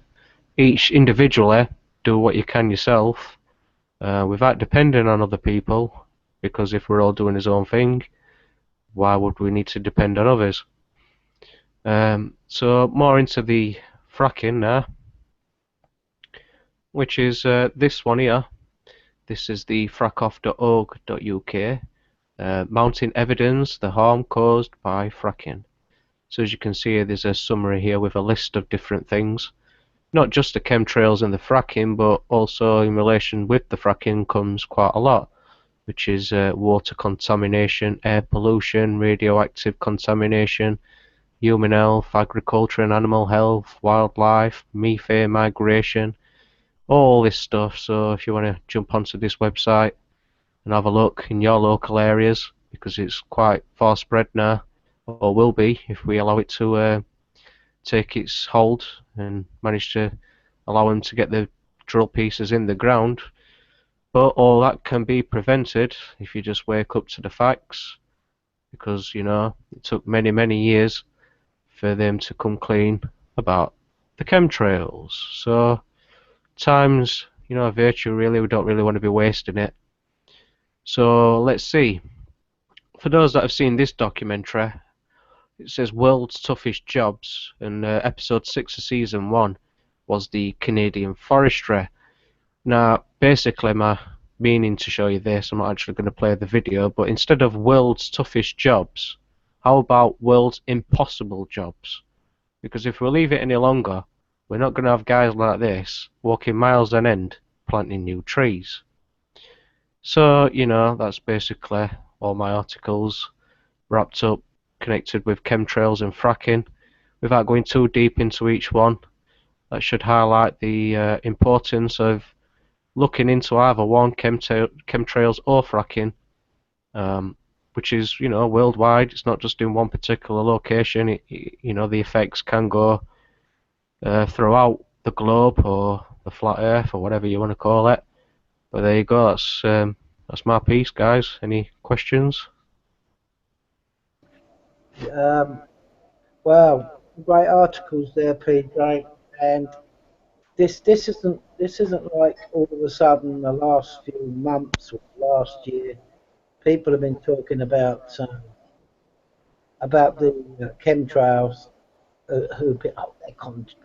each individually do what you can yourself, without depending on other people, because if we're all doing his own thing, why would we need to depend on others? So more into the fracking now, which is this one here. This is the frackoff.org.uk, mounting evidence the harm caused by fracking. So as you can see, there's a summary here with a list of different things. Not just the chemtrails and the fracking, but also in relation with the fracking comes quite a lot, which is water contamination, air pollution, radioactive contamination, human health, agriculture and animal health, wildlife, methane migration, all this stuff. So if you want to jump onto this website and have a look in your local areas, because it's quite far spread now, or will be if we allow it to take its hold and manage to allow them to get the drill pieces in the ground. But all that can be prevented if you just wake up to the facts, because it took many years for them to come clean about the chemtrails. So time's a virtue, really. We don't really want to be wasting it. So let's see. For those that have seen this documentary, it says World's Toughest Jobs, and episode 6 of season 1 was the Canadian forestry. Now basically my meaning to show you this, I'm not actually going to play the video, but instead of World's Toughest Jobs, how about World's Impossible Jobs? Because if we leave it any longer, we're not going to have guys like this walking miles on end planting new trees. So that's basically all my articles wrapped up, connected with chemtrails and fracking. Without going too deep into each one, that should highlight the importance of looking into either one, chemtrails or fracking, which is worldwide. It's not just in one particular location. The effects can go throughout the globe, or the flat earth, or whatever you want to call it. But there you go, that's That's my piece, guys. Any questions? Well, great articles there, PJ, and this isn't like all of a sudden the last few months or last year people have been talking about the chemtrails,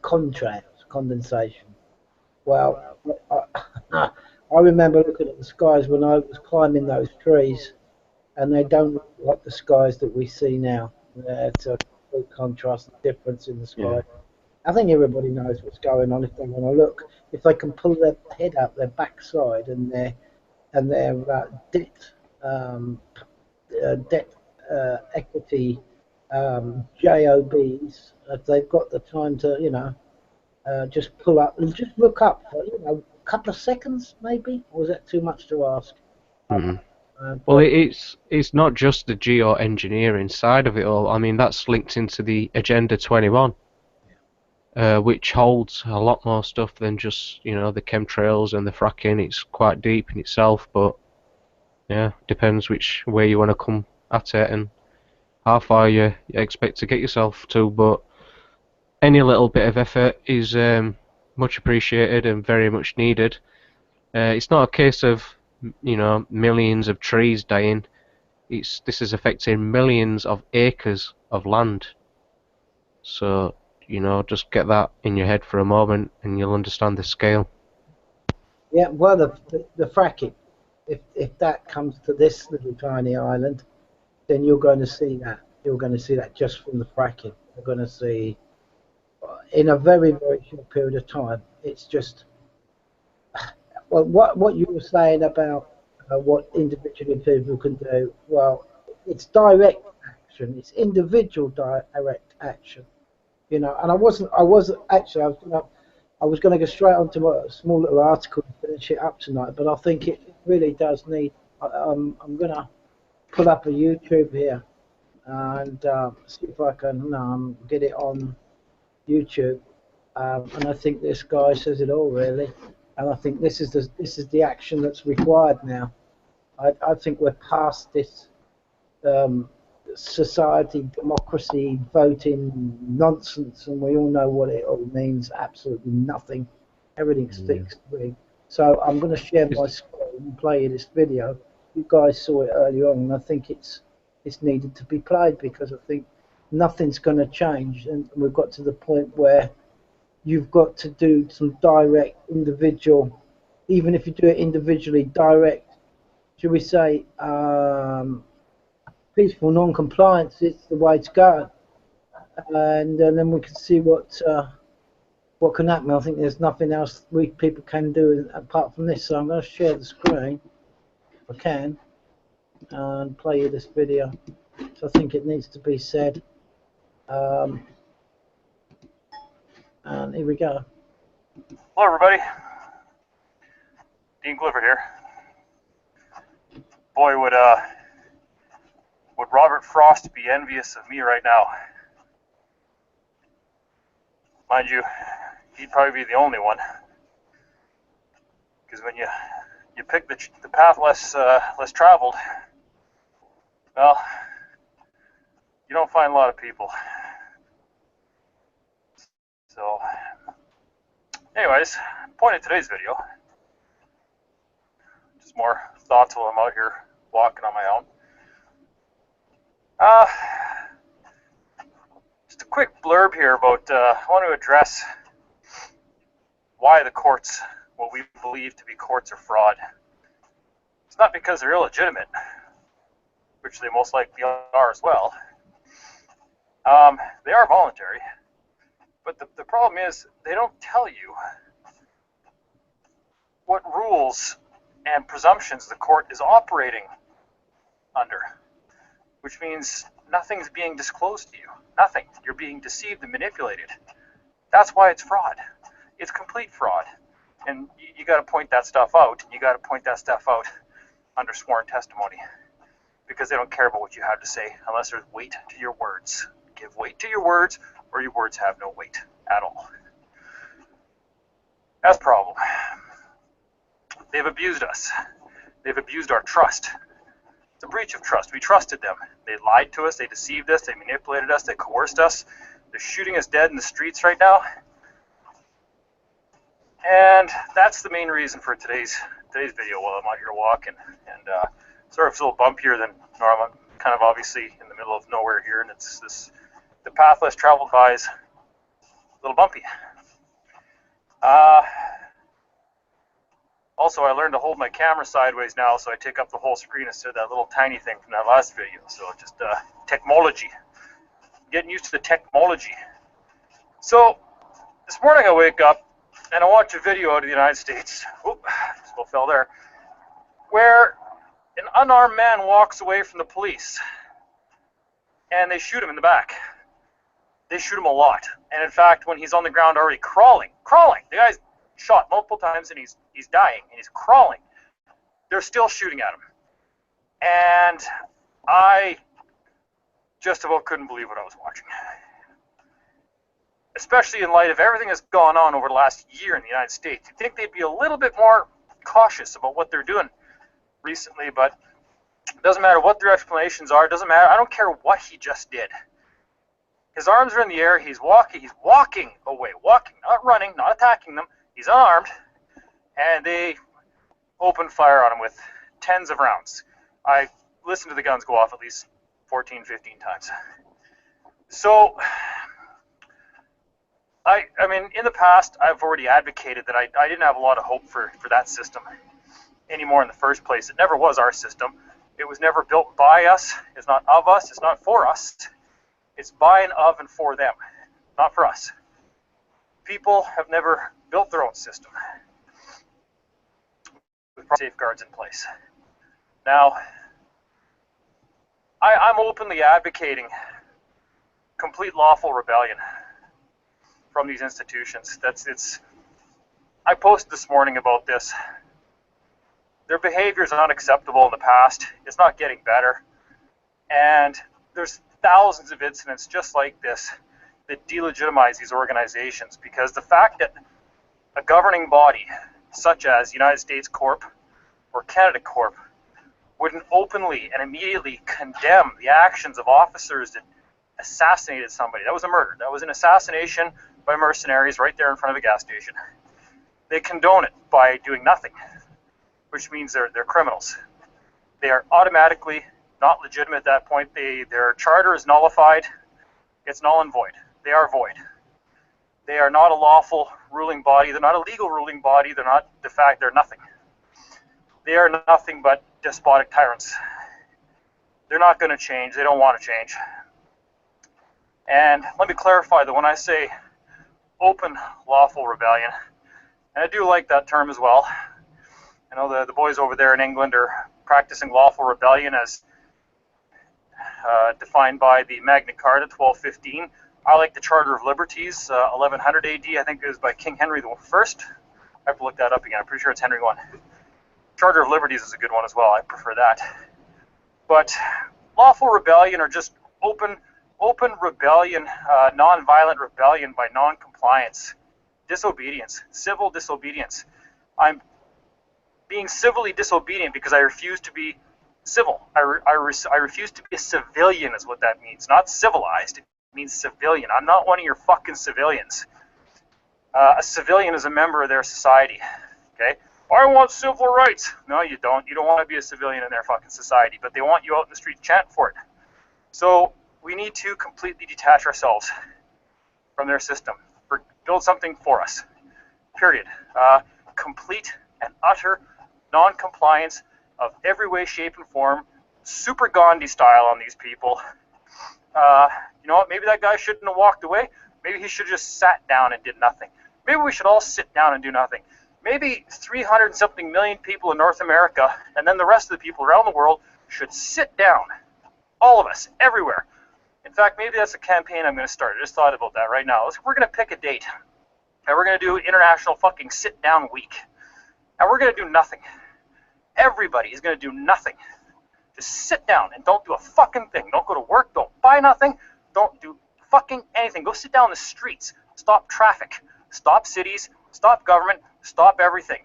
contrails, condensation. Well, I, I remember looking at the skies when I was climbing those trees, and they don't look like the skies that we see now. It's a complete contrast and difference in the sky. Yeah. I think everybody knows what's going on if they want to look. If they can pull their head out their backside and their um, debt equity jobs, if they've got the time to, just pull up and just look up for, a couple of seconds maybe, or is that too much to ask? Mm-hmm. Well, it's not just the geoengineering side of it all. I mean, that's linked into the Agenda 21, which holds a lot more stuff than just, the chemtrails and the fracking. It's quite deep in itself, but yeah, depends which way you want to come at it and how far you expect to get yourself to. But any little bit of effort is much appreciated and very much needed. It's not a case of, millions of trees dying. This is affecting millions of acres of land. So, just get that in your head for a moment and you'll understand the scale. Yeah, well, the fracking, if that comes to this little tiny island, then you're going to see that. You're going to see that just from the fracking. You're going to see, in a very, very short period of time, it's just, well, what you were saying about what individual people can do, well, it's direct action. It's individual direct action. And I was going to go straight onto a small little article and finish it up tonight, but I think it really does need. I'm going to pull up a YouTube here and see if I can get it on YouTube. And I think this guy says it all really, and I think this is the action that's required now. I think we're past this society, democracy, voting nonsense, and we all know what it all means. Absolutely nothing. Everything's fixed. So I'm going to share my screen and play you this video. You guys saw it earlier on, and I think it's needed to be played because I think nothing's going to change, and we've got to the point where you've got to do some direct individual, even if you do it individually, direct, should we say, peaceful non-compliance is the way to go, and then we can see what can happen. I think there's nothing else people can do apart from this. So I'm going to share the screen, if I can, and play you this video. So I think it needs to be said. And here we go. Hello, everybody. Dean Clifford here. Boy, would Robert Frost be envious of me right now? Mind you, he'd probably be the only one. Because when you pick the path less traveled, well, you don't find a lot of people. So, anyways, point of today's video, just more thoughts while I'm out here walking on my own. Just a quick blurb here about, I want to address why the courts, what we believe to be courts, are fraud. It's not because they're illegitimate, which they most likely are as well. They are voluntary, but the problem is they don't tell you what rules and presumptions the court is operating under, which means nothing's being disclosed to you. Nothing. You're being deceived and manipulated. That's why it's fraud. It's complete fraud. And you got to point that stuff out. You got to point that stuff out under sworn testimony, because they don't care about what you have to say unless there's weight to your words. Give weight to your words, or your words have no weight at all. That's the problem. They've abused us. They've abused our trust. It's a breach of trust. We trusted them. They lied to us. They deceived us. They manipulated us. They coerced us. They're shooting us dead in the streets right now. And that's the main reason for today's video while I'm out here walking. And sorry if it's a little bumpier than normal. I'm kind of obviously in the middle of nowhere here, and it's the path less traveled by is a little bumpy. Also, I learned to hold my camera sideways now, so I take up the whole screen instead of that little tiny thing from that last video. So just technology. Getting used to the technology. So this morning I wake up and I watch a video out of the United States. Oop, just about fell there. Where an unarmed man walks away from the police and they shoot him in the back. They shoot him a lot. And in fact, when he's on the ground already crawling, the guy's shot multiple times and he's dying and he's crawling, they're still shooting at him. And I just about couldn't believe what I was watching. Especially in light of everything that's gone on over the last year in the United States. You'd think they'd be a little bit more cautious about what they're doing recently, but it doesn't matter what their explanations are. It doesn't matter. I don't care what he just did. His arms are in the air. He's walking away. Walking, not running, not attacking them. He's unarmed, and they open fire on him with tens of rounds. I listened to the guns go off at least 14, 15 times. So, I mean, in the past, I've already advocated that I didn't have a lot of hope for that system anymore in the first place. It never was our system. It was never built by us. It's not of us. It's not for us. It's by and of and for them, not for us. People have never built their own system with safeguards in place. Now, I'm openly advocating complete lawful rebellion from these institutions. I posted this morning about this. Their behavior is unacceptable in the past. It's not getting better. And there's thousands of incidents just like this that delegitimize these organizations, because the fact that a governing body such as United States Corp or Canada Corp wouldn't openly and immediately condemn the actions of officers that assassinated somebody. That was a murder. That was an assassination by mercenaries right there in front of a gas station. They condone it by doing nothing, which means they're criminals. They are automatically not legitimate at that point. Their charter is nullified. It's null and void. They are void. They are not a lawful ruling body. They're not a legal ruling body. They're not, de facto, they're nothing. They are nothing but despotic tyrants. They're not going to change. They don't want to change. And let me clarify that when I say open lawful rebellion, and I do like that term as well. I know the boys over there in England are practicing lawful rebellion as defined by the Magna Carta 1215. I like the Charter of Liberties 1100 AD. I think it was by King Henry I. I have to look that up again. I'm pretty sure it's Henry I. Charter of Liberties is a good one as well. I prefer that. But lawful rebellion or just open rebellion, non-violent rebellion by non-compliance, disobedience, civil disobedience. I'm being civilly disobedient because I refuse to be civil. I refuse to be a civilian is what that means. Not civilized. It means civilian. I'm not one of your fucking civilians. A civilian is a member of their society. Okay? I want civil rights. No, you don't. You don't want to be a civilian in their fucking society, but they want you out in the street chanting for it. So we need to completely detach ourselves from their system. Build something for us. Period. Complete and utter non-compliance of every way, shape, and form. Super Gandhi style on these people. You know what? Maybe that guy shouldn't have walked away. Maybe he should have just sat down and did nothing. Maybe we should all sit down and do nothing. Maybe 300-something million people in North America, and then the rest of the people around the world should sit down. All of us, everywhere. In fact, maybe that's a campaign I'm going to start. I just thought about that right now. We're going to pick a date, and we're going to do International fucking Sit Down Week. And we're going to do nothing. Everybody is going to do nothing. Just sit down and don't do a fucking thing. Don't go to work. Don't buy nothing. Don't do fucking anything. Go sit down in the streets. Stop traffic. Stop cities. Stop government. Stop everything.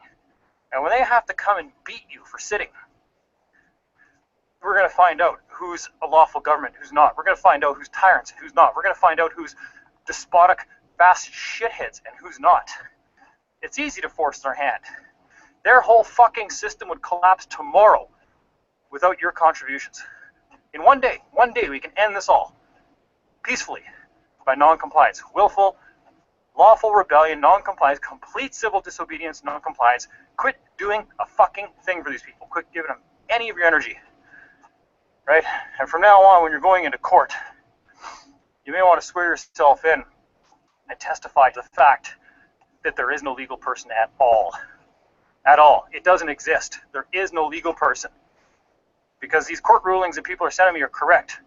And when they have to come and beat you for sitting, we're going to find out who's a lawful government, who's not. We're going to find out who's tyrants and who's not. We're going to find out who's despotic, fast shitheads and who's not. It's easy to force their hand. Their whole fucking system would collapse tomorrow without your contributions. In one day we can end this all peacefully by non-compliance. Willful, lawful rebellion, non-compliance, complete civil disobedience, non-compliance. Quit doing a fucking thing for these people. Quit giving them any of your energy. Right? And from now on, when you're going into court, you may want to swear yourself in and testify to the fact that there is no legal person at all. At all. It doesn't exist. There is no legal person. Because these court rulings that people are sending me are correct.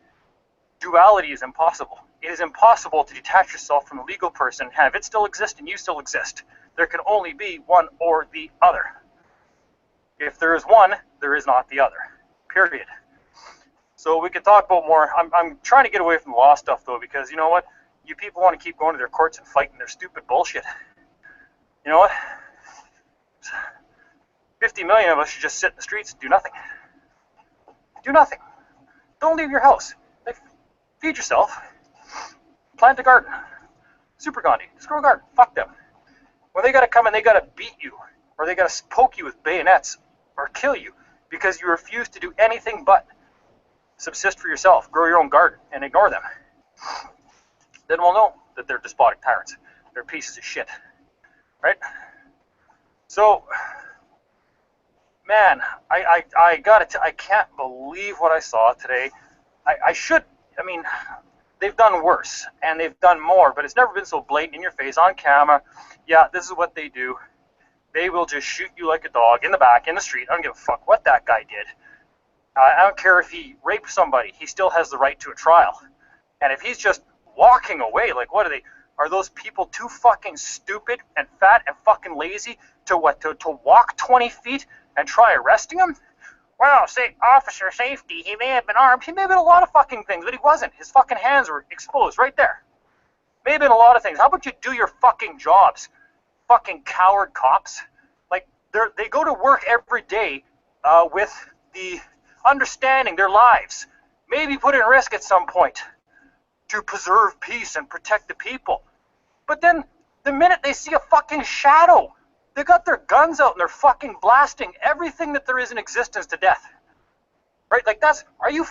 Duality is impossible. It is impossible to detach yourself from the legal person and have it still exist and you still exist. There can only be one or the other. If there is one, there is not the other. Period. So we can talk about more. I'm trying to get away from the law stuff, though, because you know what? You people want to keep going to their courts and fighting their stupid bullshit. You know what? 50 million of us should just sit in the streets and do nothing. Do nothing. Don't leave your house. Like, feed yourself. Plant a garden. Super Gandhi. Just grow a garden. Fuck them. When they got to come and they got to beat you, or they got to poke you with bayonets, or kill you, because you refuse to do anything but subsist for yourself, grow your own garden, and ignore them, then we'll know that they're despotic tyrants. They're pieces of shit. Right? So, man, I can't believe what I saw today. I mean, they've done worse, and they've done more, but it's never been so blatant in your face, on camera. Yeah, this is what they do. They will just shoot you like a dog in the back, in the street. I don't give a fuck what that guy did. I don't care if he raped somebody. He still has the right to a trial. And if he's just walking away, like, what are they? Are those people too fucking stupid and fat and fucking lazy to walk 20 feet and try arresting him? Well, say, officer safety, he may have been armed. He may have been a lot of fucking things, but he wasn't. His fucking hands were exposed right there. May have been a lot of things. How about you do your fucking jobs? Fucking coward cops. Like, they go to work every day with the understanding their lives may be put in risk at some point to preserve peace and protect the people. But then, the minute they see a fucking shadow, they got their guns out and they're fucking blasting everything that there is in existence to death. Right? Like, are you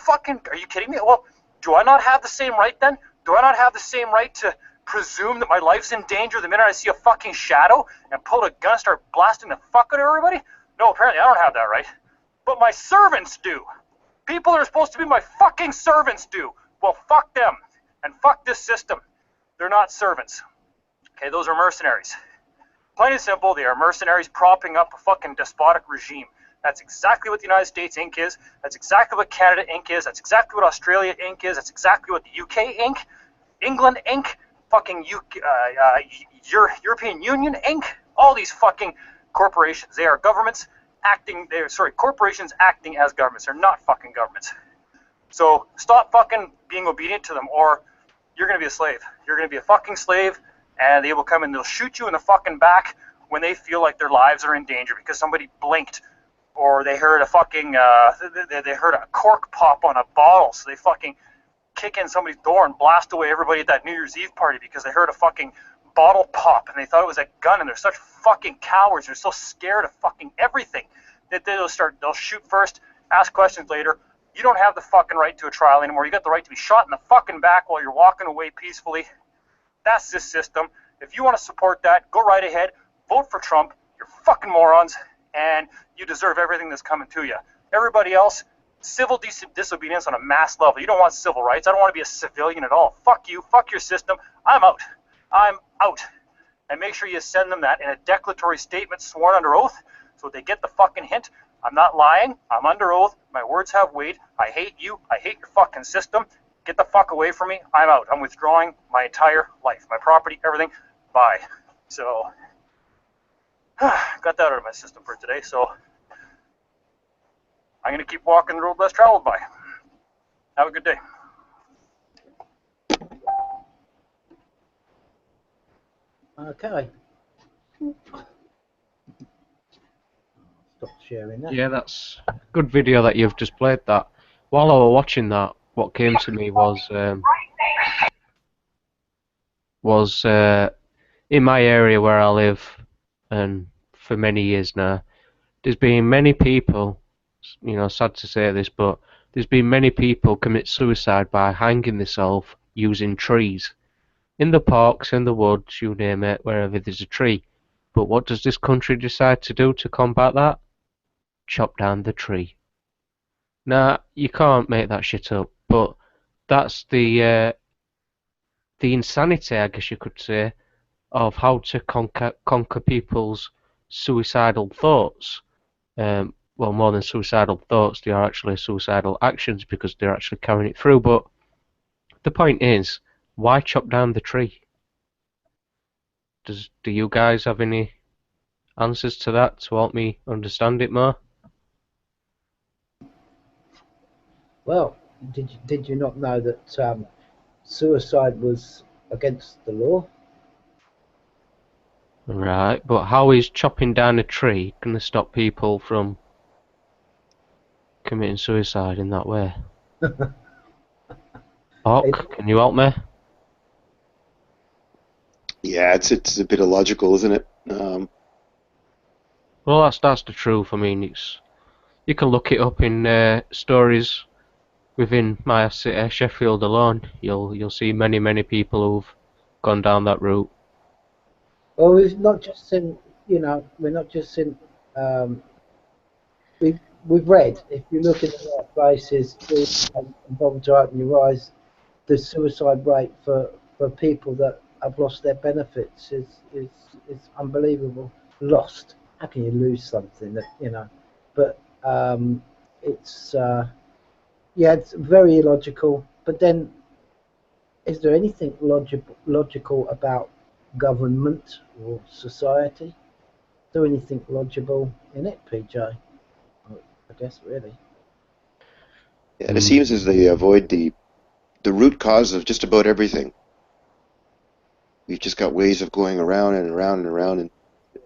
kidding me? Well, do I not have the same right then? Do I not have the same right to presume that my life's in danger the minute I see a fucking shadow and pull a gun and start blasting the fuck out of everybody? No, apparently I don't have that right. But my servants do. People that are supposed to be my fucking servants do. Well, fuck them. And fuck this system. They're not servants. Okay, those are mercenaries. Plain and simple, they are mercenaries propping up a fucking despotic regime. That's exactly what the United States Inc. is. That's exactly what Canada Inc. is. That's exactly what Australia Inc. is. That's exactly what the UK Inc., England Inc., fucking European Union Inc., all these fucking corporations. They are governments corporations acting as governments. They're not fucking governments. So stop fucking being obedient to them, or you're going to be a slave. You're going to be a fucking slave, and they will come and they'll shoot you in the fucking back when they feel like their lives are in danger because somebody blinked, or they heard a fucking, they heard a cork pop on a bottle, so they fucking kick in somebody's door and blast away everybody at that New Year's Eve party because they heard a fucking bottle pop and they thought it was a gun, and they're such fucking cowards. They're so scared of fucking everything that they'll shoot first, ask questions later. You don't have the fucking right to a trial anymore. You got the right to be shot in the fucking back while you're walking away peacefully. That's this system. If you want to support that, go right ahead. Vote for Trump. You're fucking morons, and you deserve everything that's coming to you. Everybody else, civil disobedience on a mass level. You don't want civil rights. I don't want to be a civilian at all. Fuck you. Fuck your system. I'm out. I'm out. And make sure you send them that in a declaratory statement sworn under oath so they get the fucking hint. I'm not lying. I'm under oath. My words have weight. I hate you. I hate your fucking system. Get the fuck away from me. I'm out. I'm withdrawing my entire life. My property, everything. Bye. So, got that out of my system for today. So, I'm going to keep walking the road less traveled by. Have a good day. Okay. stop sharing that. Yeah, that's a good video that you've just played that. While I was watching that, what came to me was in my area where I live, and for many years now, there's been many people, sad to say this, but there's been many people commit suicide by hanging themselves using trees. In the parks, in the woods, you name it, wherever there's a tree. But what does this country decide to do to combat that? Chop down the tree. Now, you can't make that shit up, but that's the insanity, I guess you could say, of how to conquer people's suicidal thoughts. Well, more than suicidal thoughts, they are actually suicidal actions because they're actually carrying it through. But the point is, why chop down the tree? Do you guys have any answers to that to help me understand it more? Well, did you not know that suicide was against the law? Right, but how is chopping down a tree going to stop people from committing suicide in that way? Hawk, can you help me? Yeah, it's a bit illogical, isn't it? Well, that's the truth. I mean, you can look it up in stories within my city, Sheffield alone. You'll see many people who've gone down that route. Well, we've not just seen, we're not just seen. We've read. If you look in the right places, and bother to open your eyes, the suicide rate for people that have lost their benefits is unbelievable. Lost. How can you lose something that? But it's it's very illogical. But then, is there anything logical about government or society? Is there anything logical in it, PJ? I guess really. Yeah, and it seems as they avoid the root cause of just about everything. We've just got ways of going around and around and around and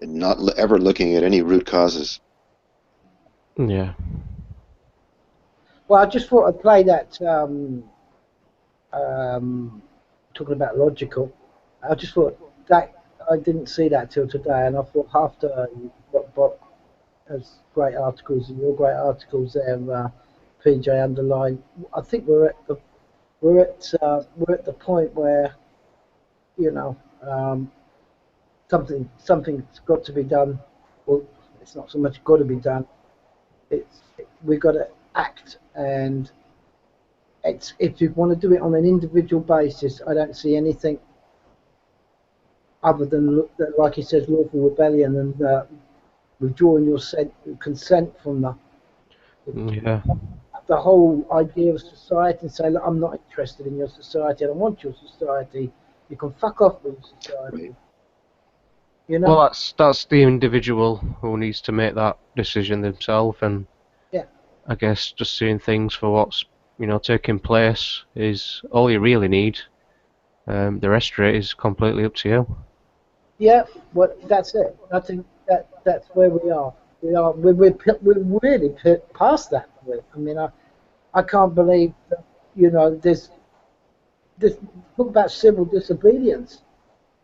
not ever looking at any root causes. Yeah. Well, I just thought I'd play that. Talking about logical, I just thought that I didn't see that till today, and I thought after what as great articles and your great articles there, PJ underlined. I think we're at the point where something's got to be done. Well, it's not so much got to be done. We've got to act, and if you want to do it on an individual basis, I don't see anything other than, like he says, lawful rebellion and withdrawing your consent from the whole idea of society and say, look, I'm not interested in your society, I don't want your society, you can fuck off with your society. Well, that's the individual who needs to make that decision themselves, and I guess just seeing things for what's taking place is all you really need. The rest of it is completely up to you. Yeah, well, that's it. I think that's where we are. We're really past that point. I mean, I can't believe that, there's talk about civil disobedience.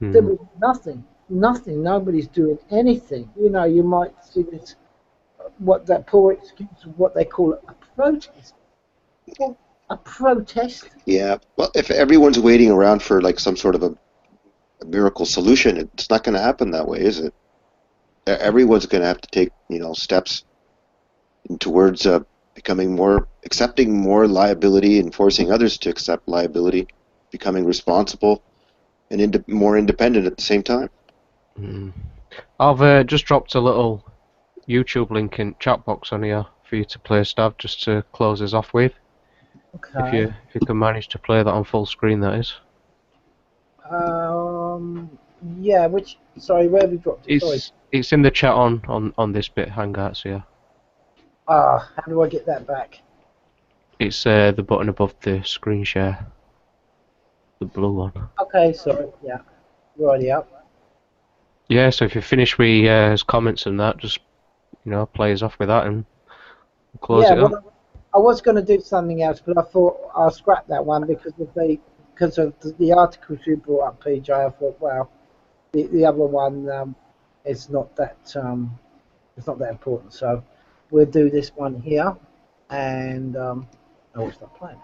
There was nothing. Nobody's doing anything. You might see this, that poor excuse of what they call a protest. Well, a protest? Yeah. Well, if everyone's waiting around for like some sort of a miracle solution, it's not going to happen that way, is it? Everyone's going to have to take, steps towards accepting more liability and forcing others to accept liability, becoming responsible and more independent at the same time. I've just dropped a little YouTube link in chat box on here for you to play, Stav, just to close us off with. Okay. If you can manage to play that on full screen, that is. Yeah. Where have you dropped it? It's in the chat on this bit Hangouts here. How do I get that back? It's the button above the screen share. The blue one. Okay, sorry. Yeah. You're already up. Yeah, so if you finish with his comments and that, just plays off with that and close Yeah, it up. well, I was going to do something else, but I thought I'll scrap that one because of the articles you brought up, PJ. I thought, well, the other one it's not that important. So we'll do this one here, and oh, it's not playing.